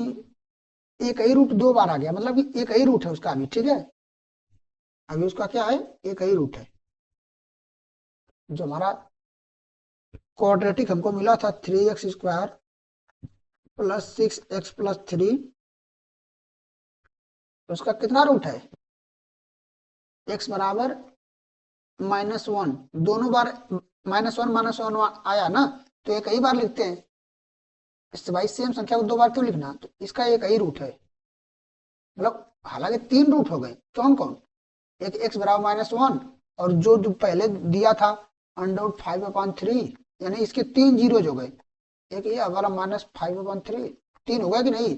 एक ही रूट 2 बार आ गया, मतलब कि एक ही रूट है उसका अभी। ठीक है, अभी उसका क्या है, एक ही रूट है। जो हमारा क्वाड्रेटिक हमको मिला था 3x² + 6x + 3, उसका कितना रूट है, x बराबर -1, दोनों बार -1 आया ना, तो एक ही बार लिखते हैं। इससे भाई सेम संख्या को 2 बार क्यों लिखना, तो इसका एक ही रूट है, मतलब हालांकि 3 रूट हो गए, कौन कौन, एक x बराबर -1, और जो पहले दिया था √5/3, यानी इसके 3 जीरो हो गए, एक ये वाला -5/3, 3 हो गया कि नहीं।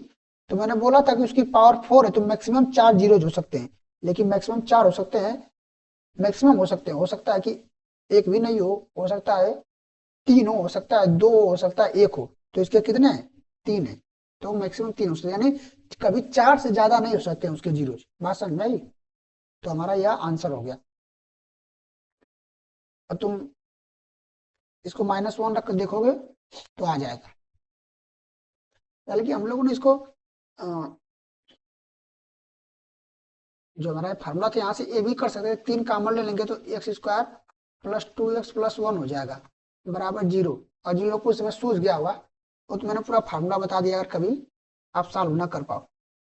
तो मैंने बोला था कि उसकी पावर 4 है, तो मैक्सिमम 4 जीरो हो सकते हैं, लेकिन मैक्सिमम 4 हो सकते हैं, मैक्सिमम हो सकते हैं, हो सकता है कि एक भी नहीं हो सकता है 3 हो सकता है 2 हो सकता है 1 हो। तो इसके कितने हैं, 3 है, तो मैक्सिमम 3 हो सकते हैं, यानी कभी 4 से ज्यादा नहीं हो सकते हैं उसके जीरो। बात समझ में आई। तो हमारा यह आंसर हो गया। अब तुम इसको -1 रख कर देखोगे तो आ जाएगा। बल्कि हम लोगों ने इसको जो हमारा फार्मूला था यहाँ से ये भी कर सकते हैं, 3 कॉमन ले लेंगे तो x² + 2x + 1 हो जाएगा बराबर 0। और जिन लोग को इसमें सूझ गया होगा वो तो मैंने पूरा फार्मूला बता दिया, अगर कभी आप सॉल्व ना कर पाओ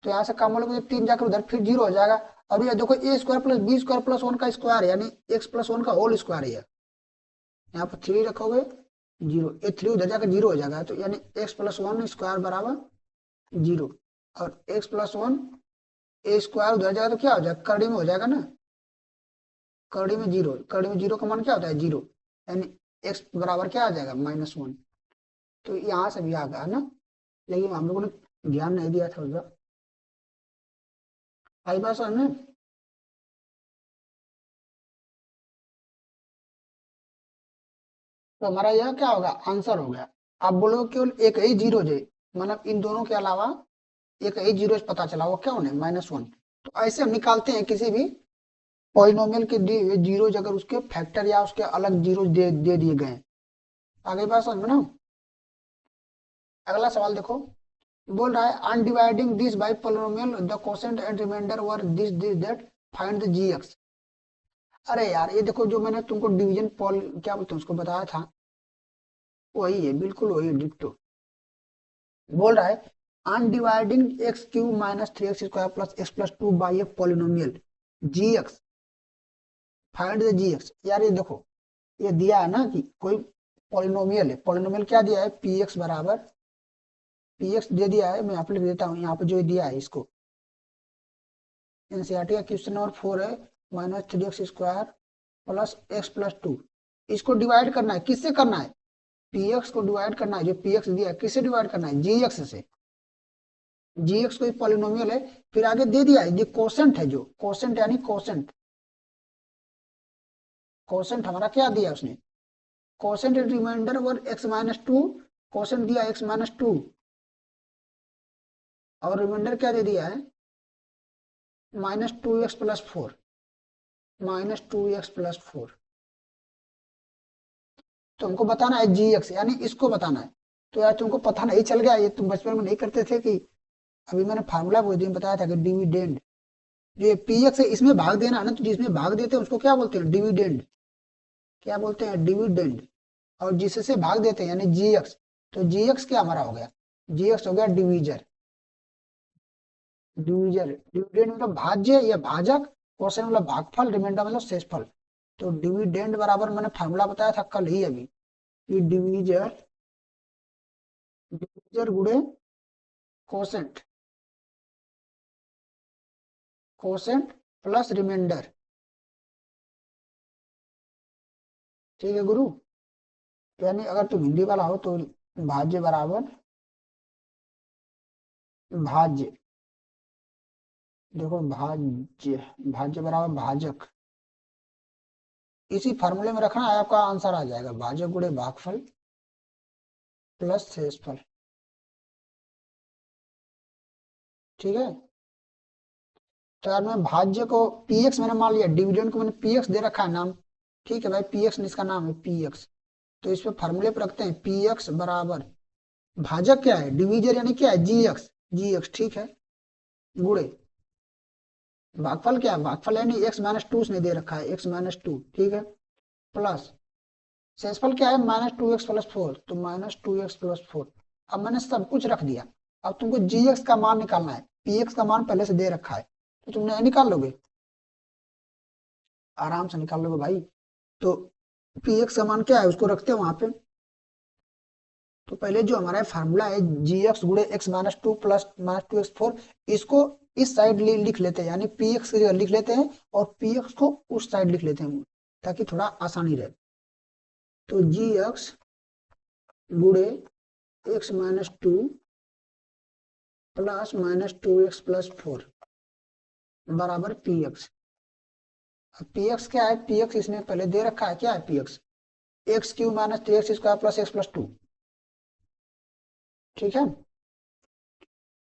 तो यहाँ से कॉमन लोगे 3 जाकर उधर फिर 0 हो जाएगा। और ये देखो a² + b² + 1 का स्क्वायर, यानी x + 1 का होल स्क्वायर है। यहाँ पर 3 रखोगे 0, ये 3 उधर जाकर 0 हो जाएगा, तो यानी x + 1 स्क्वायर बराबर 0, और x + 1 a² उधर जाएगा तो क्या हो जाएगा, करड़ी में हो जाएगा ना, करड़ी में 0, करड़ी में 0 का मान क्या होता है, 0, यानी x बराबर क्या आ जाएगा, -1। तो यहाँ से भी आ गया ना, लेकिन हम लोगों ने ध्यान नहीं दिया था उधर। आई बात समझ में। तो हमारा यह क्या होगा, आंसर हो गया। आप बोलोगे केवल एक ही जीरो है, मतलब इन दोनों के अलावा एक ही जीरो पता चला, वो क्या होने, -1। तो ऐसे हम निकालते हैं किसी भी पॉलिनोमियल के जीरो, अगर उसके फैक्टर या उसके अलग जीरो दे दिए गए। आगे बात समझ में ना। अगला सवाल देखो, बोल रहा है on dividing this by polynomial the quotient and remainder were this that find the g x. अरे यार ये देखो, जो मैंने तुमको डिवीजन पॉल क्या बोलते हैं उसको बताया था, वही है, बिल्कुल वही डिट्टो। बोल रहा है on dividing x³ - 3x² + x + 2 by a polynomial g x, find the g x. यार ये देखो, ये दिया है ना कि कोई पॉलिनोमियल है, पॉलिनोमियल क्या दिया है, px बराबर, px दे दिया है, मैं यहाँ पे लिख देता हूँ, यहाँ पे जो दिया है इसको, एनसीईआरटी का क्वेश्चन नंबर 4 है, -3x² + x + 2, इसको डिवाइड करना है, किससे करना है, px को डिवाइड करना है, जो px दिया है किससे डिवाइड करना है, gx से। gx कोई पॉलिनोमियल है, फिर आगे दे दिया है ये कोसेंट है, जो कोसेंट यानी कोसेंट, कोसेंट हमारा क्या दिया उसने, कोसेंट रिमाइंडर वर x-2, कोसेंट दिया x-2, और रिमाइंडर क्या दे दिया है, -2x + 4, -2x + 4। तो हमको बताना है gx, यानी इसको बताना है। तो यार तुमको पता नहीं चल गया, ये तुम बचपन में नहीं करते थे कि, अभी मैंने फार्मूला वो दिन बताया था कि डिविडेंड, ये px है इसमें भाग देना है ना, तो जिसमें भाग देते हैं उसको क्या बोलते हैं, डिविडेंड, क्या बोलते हैं, डिविडेंड। और जिससे भाग देते हैं यानी जीएक्स, तो जीएक्स क्या हमारा हो गया, जीएक्स हो गया डिवीजर, डिवीजर, डिविडेंड मतलब भाज्य या भाजक, क्वेश्चन मतलब भागफल, रिमाइंडर मतलब शेषफल। तो डिविडेंड बराबर मैंने फार्मूला बताया था कल ही अभी, कि डिवीजर डिवीजर गुणे कोसेंट, कोसेंट प्लस रिमाइंडर। ठीक है गुरु, यानी अगर तुम हिंदी वाला हो तो भाज्य बराबर भाज्य, देखो भाज्य, भाज्य बराबर भाजक, इसी फार्मूले में रखना है, आपका आंसर आ जाएगा भाजक गुणे भागफल प्लस शेषफल। ठीक है, तो यार मैं भाज्य को पीएक्स मैंने मान लिया, डिविडेंड को मैंने पीएक्स दे रखा है नाम। ठीक है भाई, पीएक्स इसका नाम है पीएक्स, तो इस पे फार्मूले पे रखते हैं पीएक्स बराबर भाजक क्या है, डिवीजर यानी क्या है जीएक्स, जीएक्स ठीक है, गुणे भागफल क्या है, भागफल यानी एक्स माइनस टू उसने दे रखा है, एक्स माइनस टू ठीक है, प्लस शेषफल क्या है minus two x plus four, तो minus two x plus four. अब मैंने सब कुछ रख दिया, अब तुमको जीएक्स का मान निकालना है, पीएक्स का मान पहले से दे रखा है, तो तुमने निकाल लोगे, आराम से निकाल लोगे भाई। तो पीएक्स का मान क्या है उसको रखते हैं वहां पे, तो पहले जो हमारा फार्मूला है जी एक्स गुणे x minus two plus minus two x four, इसको इस साइड लिख लेते हैं, यानी पी एक्स की जगह लिख लेते हैं और पी एक्स को उस साइड लिख लेते हैं, ताकि थोड़ा आसानी रहे। तो जी एक्स गुणे x minus two plus minus two x plus four बराबर पी एक्स। अब पी एक्स क्या है, पी एक्स इसने पहले दे रखा है, क्या है p x, x Q minus three x square plus x plus two. ठीक है,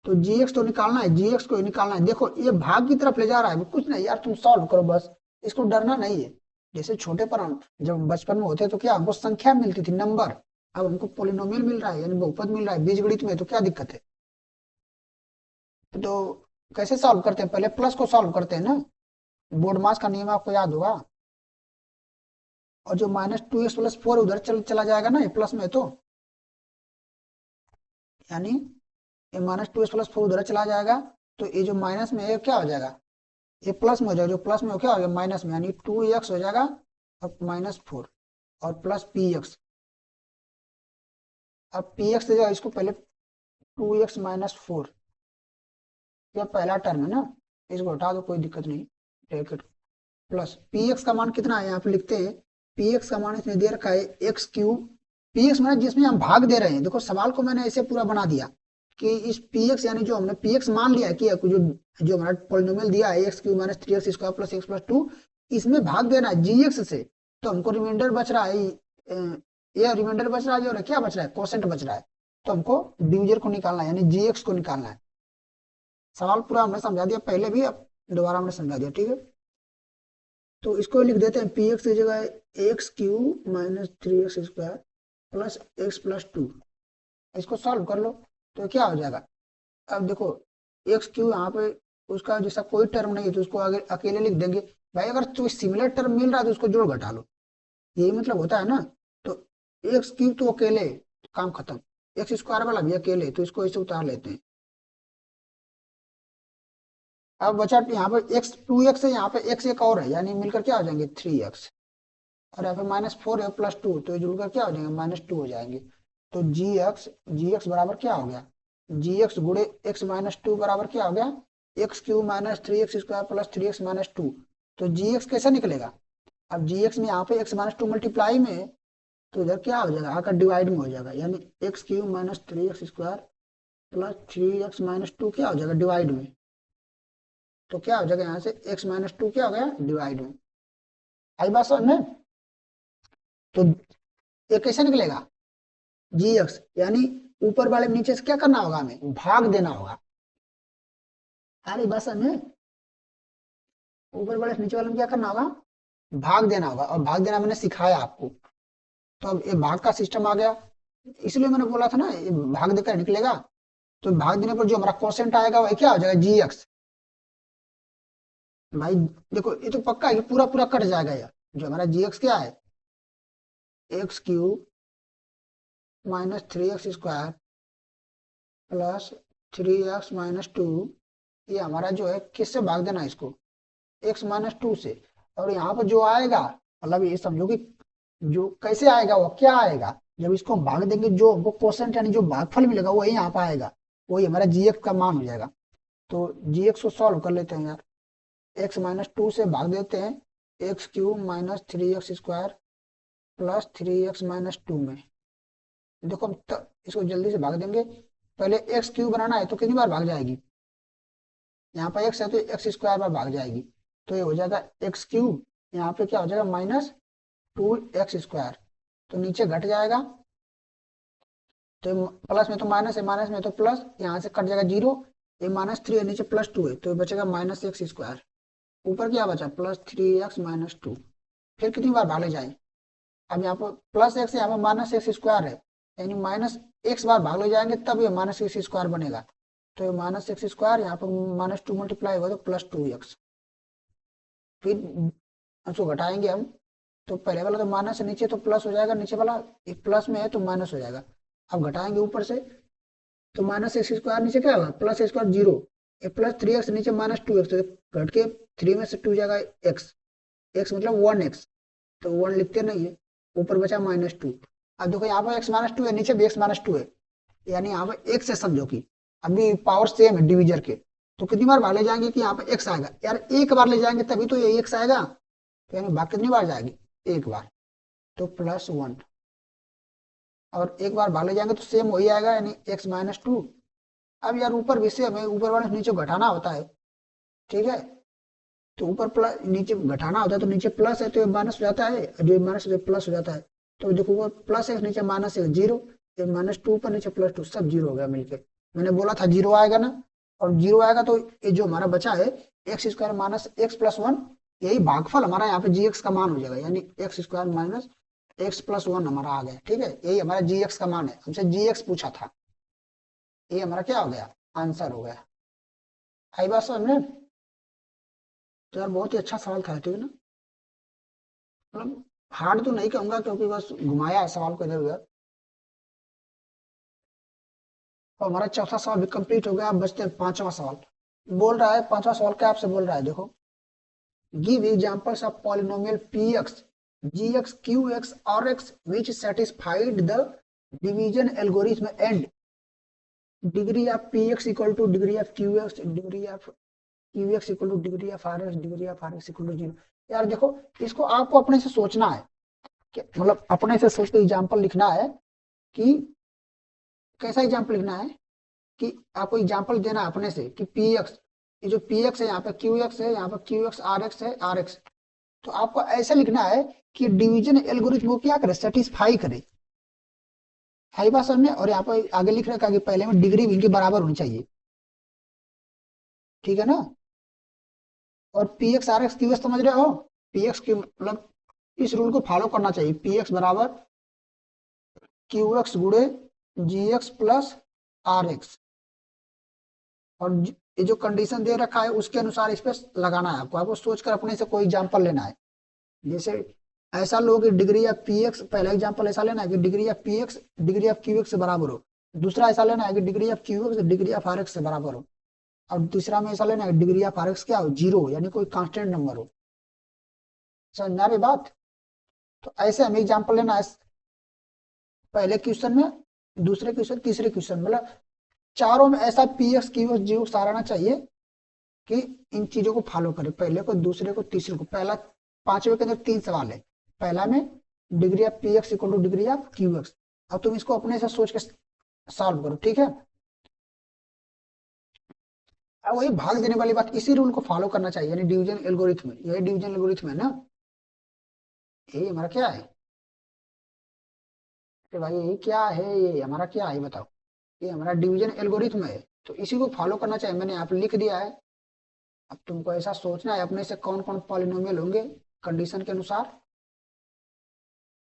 तो जीएक्स तो निकालना है, जीएक्स को ही निकालना है। देखो ये भाग की तरफ ले जा रहा है, कुछ नहीं यार, तुम सॉल्व करो बस, इसको डरना नहीं है। जैसे छोटे पर हम जब बचपन में होते तो क्या हमको संख्या मिलती थी नंबर, अब हमको पोलिनोमियल मिल रहा है यानी बहुपद मिल रहा है बीजगणित में, तो क्या दिक्कत है। तो कैसे सॉल्व करते हैं, पहले प्लस को सॉल्व करते हैं ना, बोर्ड मास का नियम आपको याद होगा, और जो minus two x plus four उधर चला जाएगा ना ये प्लस में, तो यानी ये minus two x plus four उधर चला जाएगा, तो ये जो माइनस में है क्या हो जाएगा, ये प्लस में हो जाएगा, जो प्लस में हो क्या हो जाएगा माइनस में, यानी टू एक्स हो जाएगा और माइनस फोर और प्लस पी एक्स। अब पी एक्स देगा इसको पहले, टू एक्स माइनस फोर, यह पहला टर्म है ना, इसको हटा दो कोई दिक्कत नहीं, ब्रैकेट प्लस पी एक्स का मान कितना है यहाँ पे लिखते हैं, पी एक्स का मान इसने दे रखा है एक्स क्यूब, पी एक्स मैंने जिसमें हम भाग दे रहे हैं, देखो सवाल को मैंने ऐसे पूरा बना दिया कि इस पी एक्स यानी जो हमने पी एक्स मान लिया है कि जो जो हमारा पोलिनोमियल दिया है x cube minus three x square plus x plus two, इसमें भाग देना है जी एक्स से, तो हमको रिमाइंडर बच रहा है, ये रिमाइंडर बच रहा है, जो क्या बच रहा है कोसेंट बच रहा है, तो हमको डिविजर को निकालना है यानी जी एक्स को निकालना है। सवाल पूरा हमने समझा दिया पहले भी, अब दोबारा हमने समझा दिया ठीक है। तो इसको लिख देते हैं पी एक्स की जगह x cube minus three x square plus x plus two, इसको सॉल्व कर लो तो क्या हो जाएगा। अब देखो एक्स क्यू यहाँ पे उसका जैसा कोई टर्म नहीं है तो उसको आगे अकेले लिख देंगे, भाई अगर कोई सिमिलर टर्म मिल रहा है तो उसको जोड़ घटा लो, यही मतलब होता है ना। तो एक्स क्यू तो अकेले, काम खत्म, एक्स स्क्वायर वाला भी अकेले, तो इसको ऐसे उतार लेते हैं। अब बचा यहाँ पे एक्स टू एक्स है, यहाँ पे एक्स एक और है, यानी मिलकर क्या हो जाएंगे थ्री एक्स, और यहाँ पे माइनस फोर है प्लस टू, तो ये जुड़कर क्या हो जाएंगे माइनस टू हो जाएंगे। तो जी एक्स बराबर क्या हो गया, जी एक्स गुणे एक्स माइनस टू बराबर क्या हो गया, x Q minus three x square plus three x minus two. तो जी एक्स कैसे निकलेगा, अब जी एक्स में यहाँ पे एक्स माइनस टू मल्टीप्लाई में है, तो इधर क्या हो जाएगा आकर डिवाइड में हो जाएगा, यानी x Q minus three x square plus three x minus two क्या हो जाएगा डिवाइड में, तो क्या हो जाएगा यहाँ से एक्स माइनस टू क्या हो गया डिवाइड में। आई बात समझ में, तो ये कैसे निकलेगा जी एक्स, यानी ऊपर वाले में नीचे से क्या करना होगा, हमें भाग देना होगा। अरे बस हमें ऊपर वाले से नीचे वाले में क्या करना होगा, भाग देना होगा, और भाग देना मैंने सिखाया आपको। तो अब ये भाग का सिस्टम आ गया, इसलिए मैंने बोला था ना ये भाग देकर निकलेगा, तो भाग देने पर जो हमारा क्वेश्चन आएगा वही क्या हो जाएगा जी एक्स। भाई देखो ये तो पक्का है कि पूरा पूरा कट जाएगा यार, जो हमारा जी एक्स क्या है x cube minus three x square plus three x minus two, ये हमारा जो है किससे भाग देना है इसको, एक्स माइनस टू से। और यहाँ पर जो आएगा, मतलब ये समझो कि जो कैसे आएगा वो क्या आएगा, जब इसको हम भाग देंगे, जो हमको क्वोशंट यानी जो भागफल मिलेगा वही यहाँ पे आएगा, वही हमारा जी एक्स का मान हो जाएगा। तो जी एक्स को सॉल्व कर लेते हैं यार। एक्स माइनस टू से भाग देते हैं x cube minus three x square plus three x minus two में। देखो हम इसको जल्दी से भाग देंगे। पहले एक्स क्यूब बनाना है तो कितनी बार भाग जाएगी, यहाँ पर एक्स है तो एक्स स्क्वायर बार भाग जाएगी। तो ये हो जाएगा एक्स क्यूब, यहाँ पे क्या हो जाएगा माइनस टू एक्स स्क्वायर, तो नीचे घट जाएगा। तो प्लस में तो माइनस है, माइनस में तो प्लस, यहाँ से कट जाएगा जीरो। ये माइनस थ्री है, नीचे प्लस टू है, तो ये बचेगा माइनस एक्स स्क्वायर। ऊपर क्या बचा plus three x minus two. फिर कितनी बार भाग ले जाए, अब यहाँ पर प्लस एक्स है, यहाँ पर माइनस एक्स स्क्वायर है, यानी माइनस एक्स बार भाग ले जाएंगे तब ये माइनस एक्स स्क्वायर बनेगा। तो ये माइनस एक्स स्क्वायर, यहाँ पर माइनस टू मल्टीप्लाई होगा तो प्लस टू एक्स। फिर उसको घटाएंगे हम, तो पहले वाला तो माइनस है, नीचे तो प्लस हो जाएगा, नीचे वाला एक प्लस में है तो माइनस हो जाएगा। अब घटाएंगे ऊपर से, तो माइनस एक्स स्क्वायर नीचे क्या होगा प्लस एक्स स्क्वायर जीरो, ये प्लस थ्री एक्स नीचे माइनस टू एक्स, तो घट के थ्री में से टू जाएगा एक्स, एक्स मतलब वन एक्स, तो वन लिखते नहीं है, ऊपर बचा माइनस टू। अब देखो यहाँ पर एक्स माइनस टू है, नीचे भी एक्स माइनस टू है, यानी यहाँ पर एक्स है समझो कि अभी पावर सेम है डिविजर के। तो कितनी बार भाग ले जाएंगे कि यहाँ पे एक्स आएगा यार, एक बार ले जाएंगे तभी तो ये एक्स आएगा, तो यानी भाग कितनी बार जाएगी एक बार, तो प्लस वन। और एक बार भाग ले जाएंगे तो सेम वही आएगा, यानी एक्स माइनस टू। अब यार ऊपर भी सेम है, ऊपर वाले नीचे घटाना होता है, ठीक है। तो ऊपर प्लस नीचे घटाना होता है, तो नीचे प्लस है तो ये माइनस हो जाता है, जो माइनस है प्लस हो जाता है। तो देखो ऊपर प्लस है नीचे माइनस है जीरो, ये माइनस टू पर नीचे प्लस टू सब जीरो हो गया मिलके। मैंने बोला था जीरो आएगा ना, और जीरो आएगा तो ये जो हमारा बचा है x square minus x plus one, यही भागफल हमारा यहाँ पे जी एक्स का मान हो जाएगा, यानी x square minus x plus one हमारा आ गया, ठीक है। यही हमारा जी एक्स का मान है, हमसे जी एक्स पूछा था, ये हमारा क्या हो गया आंसर हो गया। आई बात समझ में। तो यार बहुत ही अच्छा सवाल था, ठीक है ना। मतलब हार्ड तो नहीं कहूंगा क्योंकि बस घुमाया है सवाल को इधर उधर। और हमारा चौथा सवाल भी कंप्लीट हो गया, अब बचते हैं पांचवा सवाल। बोल रहा है पांचवा सवाल क्या आपसे बोल रहा है, देखो give examples of polynomial p x g x q x r x which satisfied the division algorithm and degree of p x equal to degree of q x degree of q x equal to degree of r x degree of r x equal to zero. यार देखो इसको आपको अपने से सोचना है, कि मतलब अपने से सोच के एग्जाम्पल लिखना है कि कैसा एग्जाम्पल लिखना है, कि आपको एग्जाम्पल देना है अपने से कि पी एक्स, ये जो पी एक्स है यहाँ पे क्यू एक्स है, यहाँ पे क्यू एक्स आर एक्स है आर एक्स। तो आपको ऐसा लिखना है कि डिवीजन एल्गोरिथम को क्या करे सेटिस्फाई करे, है बात समझ में। और यहाँ पे आगे लिख रखा है कि पहले में डिग्री भी इनके बराबर होनी चाहिए, ठीक है ना। और p x r x q x समझ रहे हो, पी एक्स की मतलब इस रूल को फॉलो करना चाहिए, पी एक्स बराबर क्यू एक्स गुड़े जी एक्स प्लस आर एक्स। और ये जो कंडीशन दे रखा है उसके अनुसार इस पे लगाना है आपको, आपको सोचकर अपने से कोई एग्जांपल लेना है। जैसे ऐसा लो कि डिग्री ऑफ पी एक्स, पहला एग्जांपल ऐसा लेना है कि degree of p x degree of q x से बराबर हो। दूसरा ऐसा लेना है कि degree of q x degree of r x से बराबर हो। और तीसरा में ऐसा लेना है डिग्री ऑफ आर एक्स क्या हो जीरो, यानी कोई कांस्टेंट नंबर हो। समझ में आ रही बात। तो ऐसे हमें एग्जांपल लेना है, पहले क्वेश्चन में, दूसरे क्वेश्चन, तीसरे क्वेश्चन, मतलब चारों में ऐसा P x q x g x आना चाहिए कि इन चीजों को फॉलो करें, पहले को दूसरे को तीसरे को। पहला पांचवे के अंदर तीन सवाल है, पहला में degree of p x equal to degree of q x. अब तुम इसको अपने से सोच के सॉल्व करो, ठीक है। अब वही भाग देने वाली बात, इसी रूल को फॉलो करना चाहिए, यानी डिवीजन एल्गोरिथम, यही डिवीजन एल्गोरिथम है ना, यही हमारा क्या है। तो भाई यही क्या है, ये हमारा क्या है बताओ, ये हमारा डिवीजन एल्गोरिथम है। तो इसी को फॉलो करना चाहिए, मैंने यहाँ पे लिख दिया है। अब तुमको ऐसा सोचना है अपने से कौन कौन पॉलिनोमियल होंगे कंडीशन के अनुसार,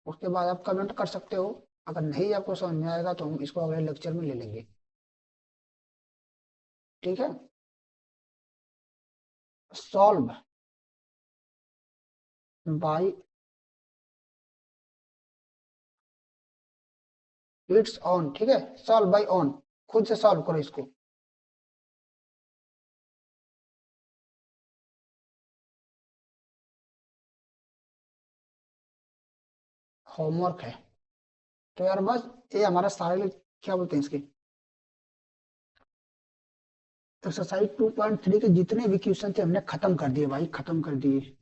उसके बाद आप कमेंट कर सकते हो। अगर नहीं आपको समझ में आएगा तो हम इसको अगले लेक्चर में ले लेंगे, ठीक है। सॉल्व बाय इट्स ऑन, ठीक है, सॉल्व बाय ऑन, खुद से सॉल्व करो इसको। होमवर्क है। तो यार बस ये हमारा सारे क्या बोलते हैं इसके, एक्सरसाइज 2.3 के जितने भी क्वेश्चन थे हमने खत्म कर दिए भाई, खत्म कर दिए।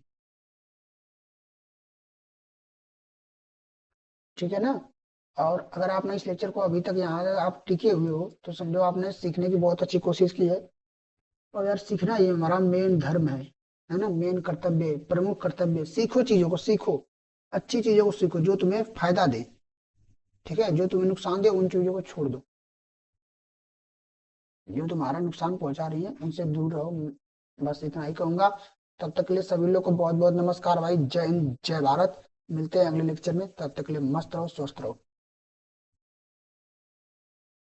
ठीक है ना। और अगर आपने इस लेक्चर को अभी तक यहाँ आप टिके हुए हो तो समझो आपने सीखने की बहुत अच्छी कोशिश की है। और यार सीखना ये हमारा मेन धर्म है ना, मेन कर्तव्य है, प्रमुख कर्तव्य है। सीखो, चीजों को सीखो, अच्छी चीजों को सीखो जो तुम्हें फायदा दे। ठीक है, जो तुम्हें नुकसान दे उन चीजों को छोड़ दो। जो तुम्हारा नुकसान पहुंचा रही है उनसे दूर रहो। बस इतना ही कहूंगा। तब तक के लिए सभी लोग को बहुत बहुत नमस्कार भाई, जय हिंद जय भारत। मिलते हैं अगले लेक्चर में, तब तक के लिए मस्त रहो, स्वस्थ रहो।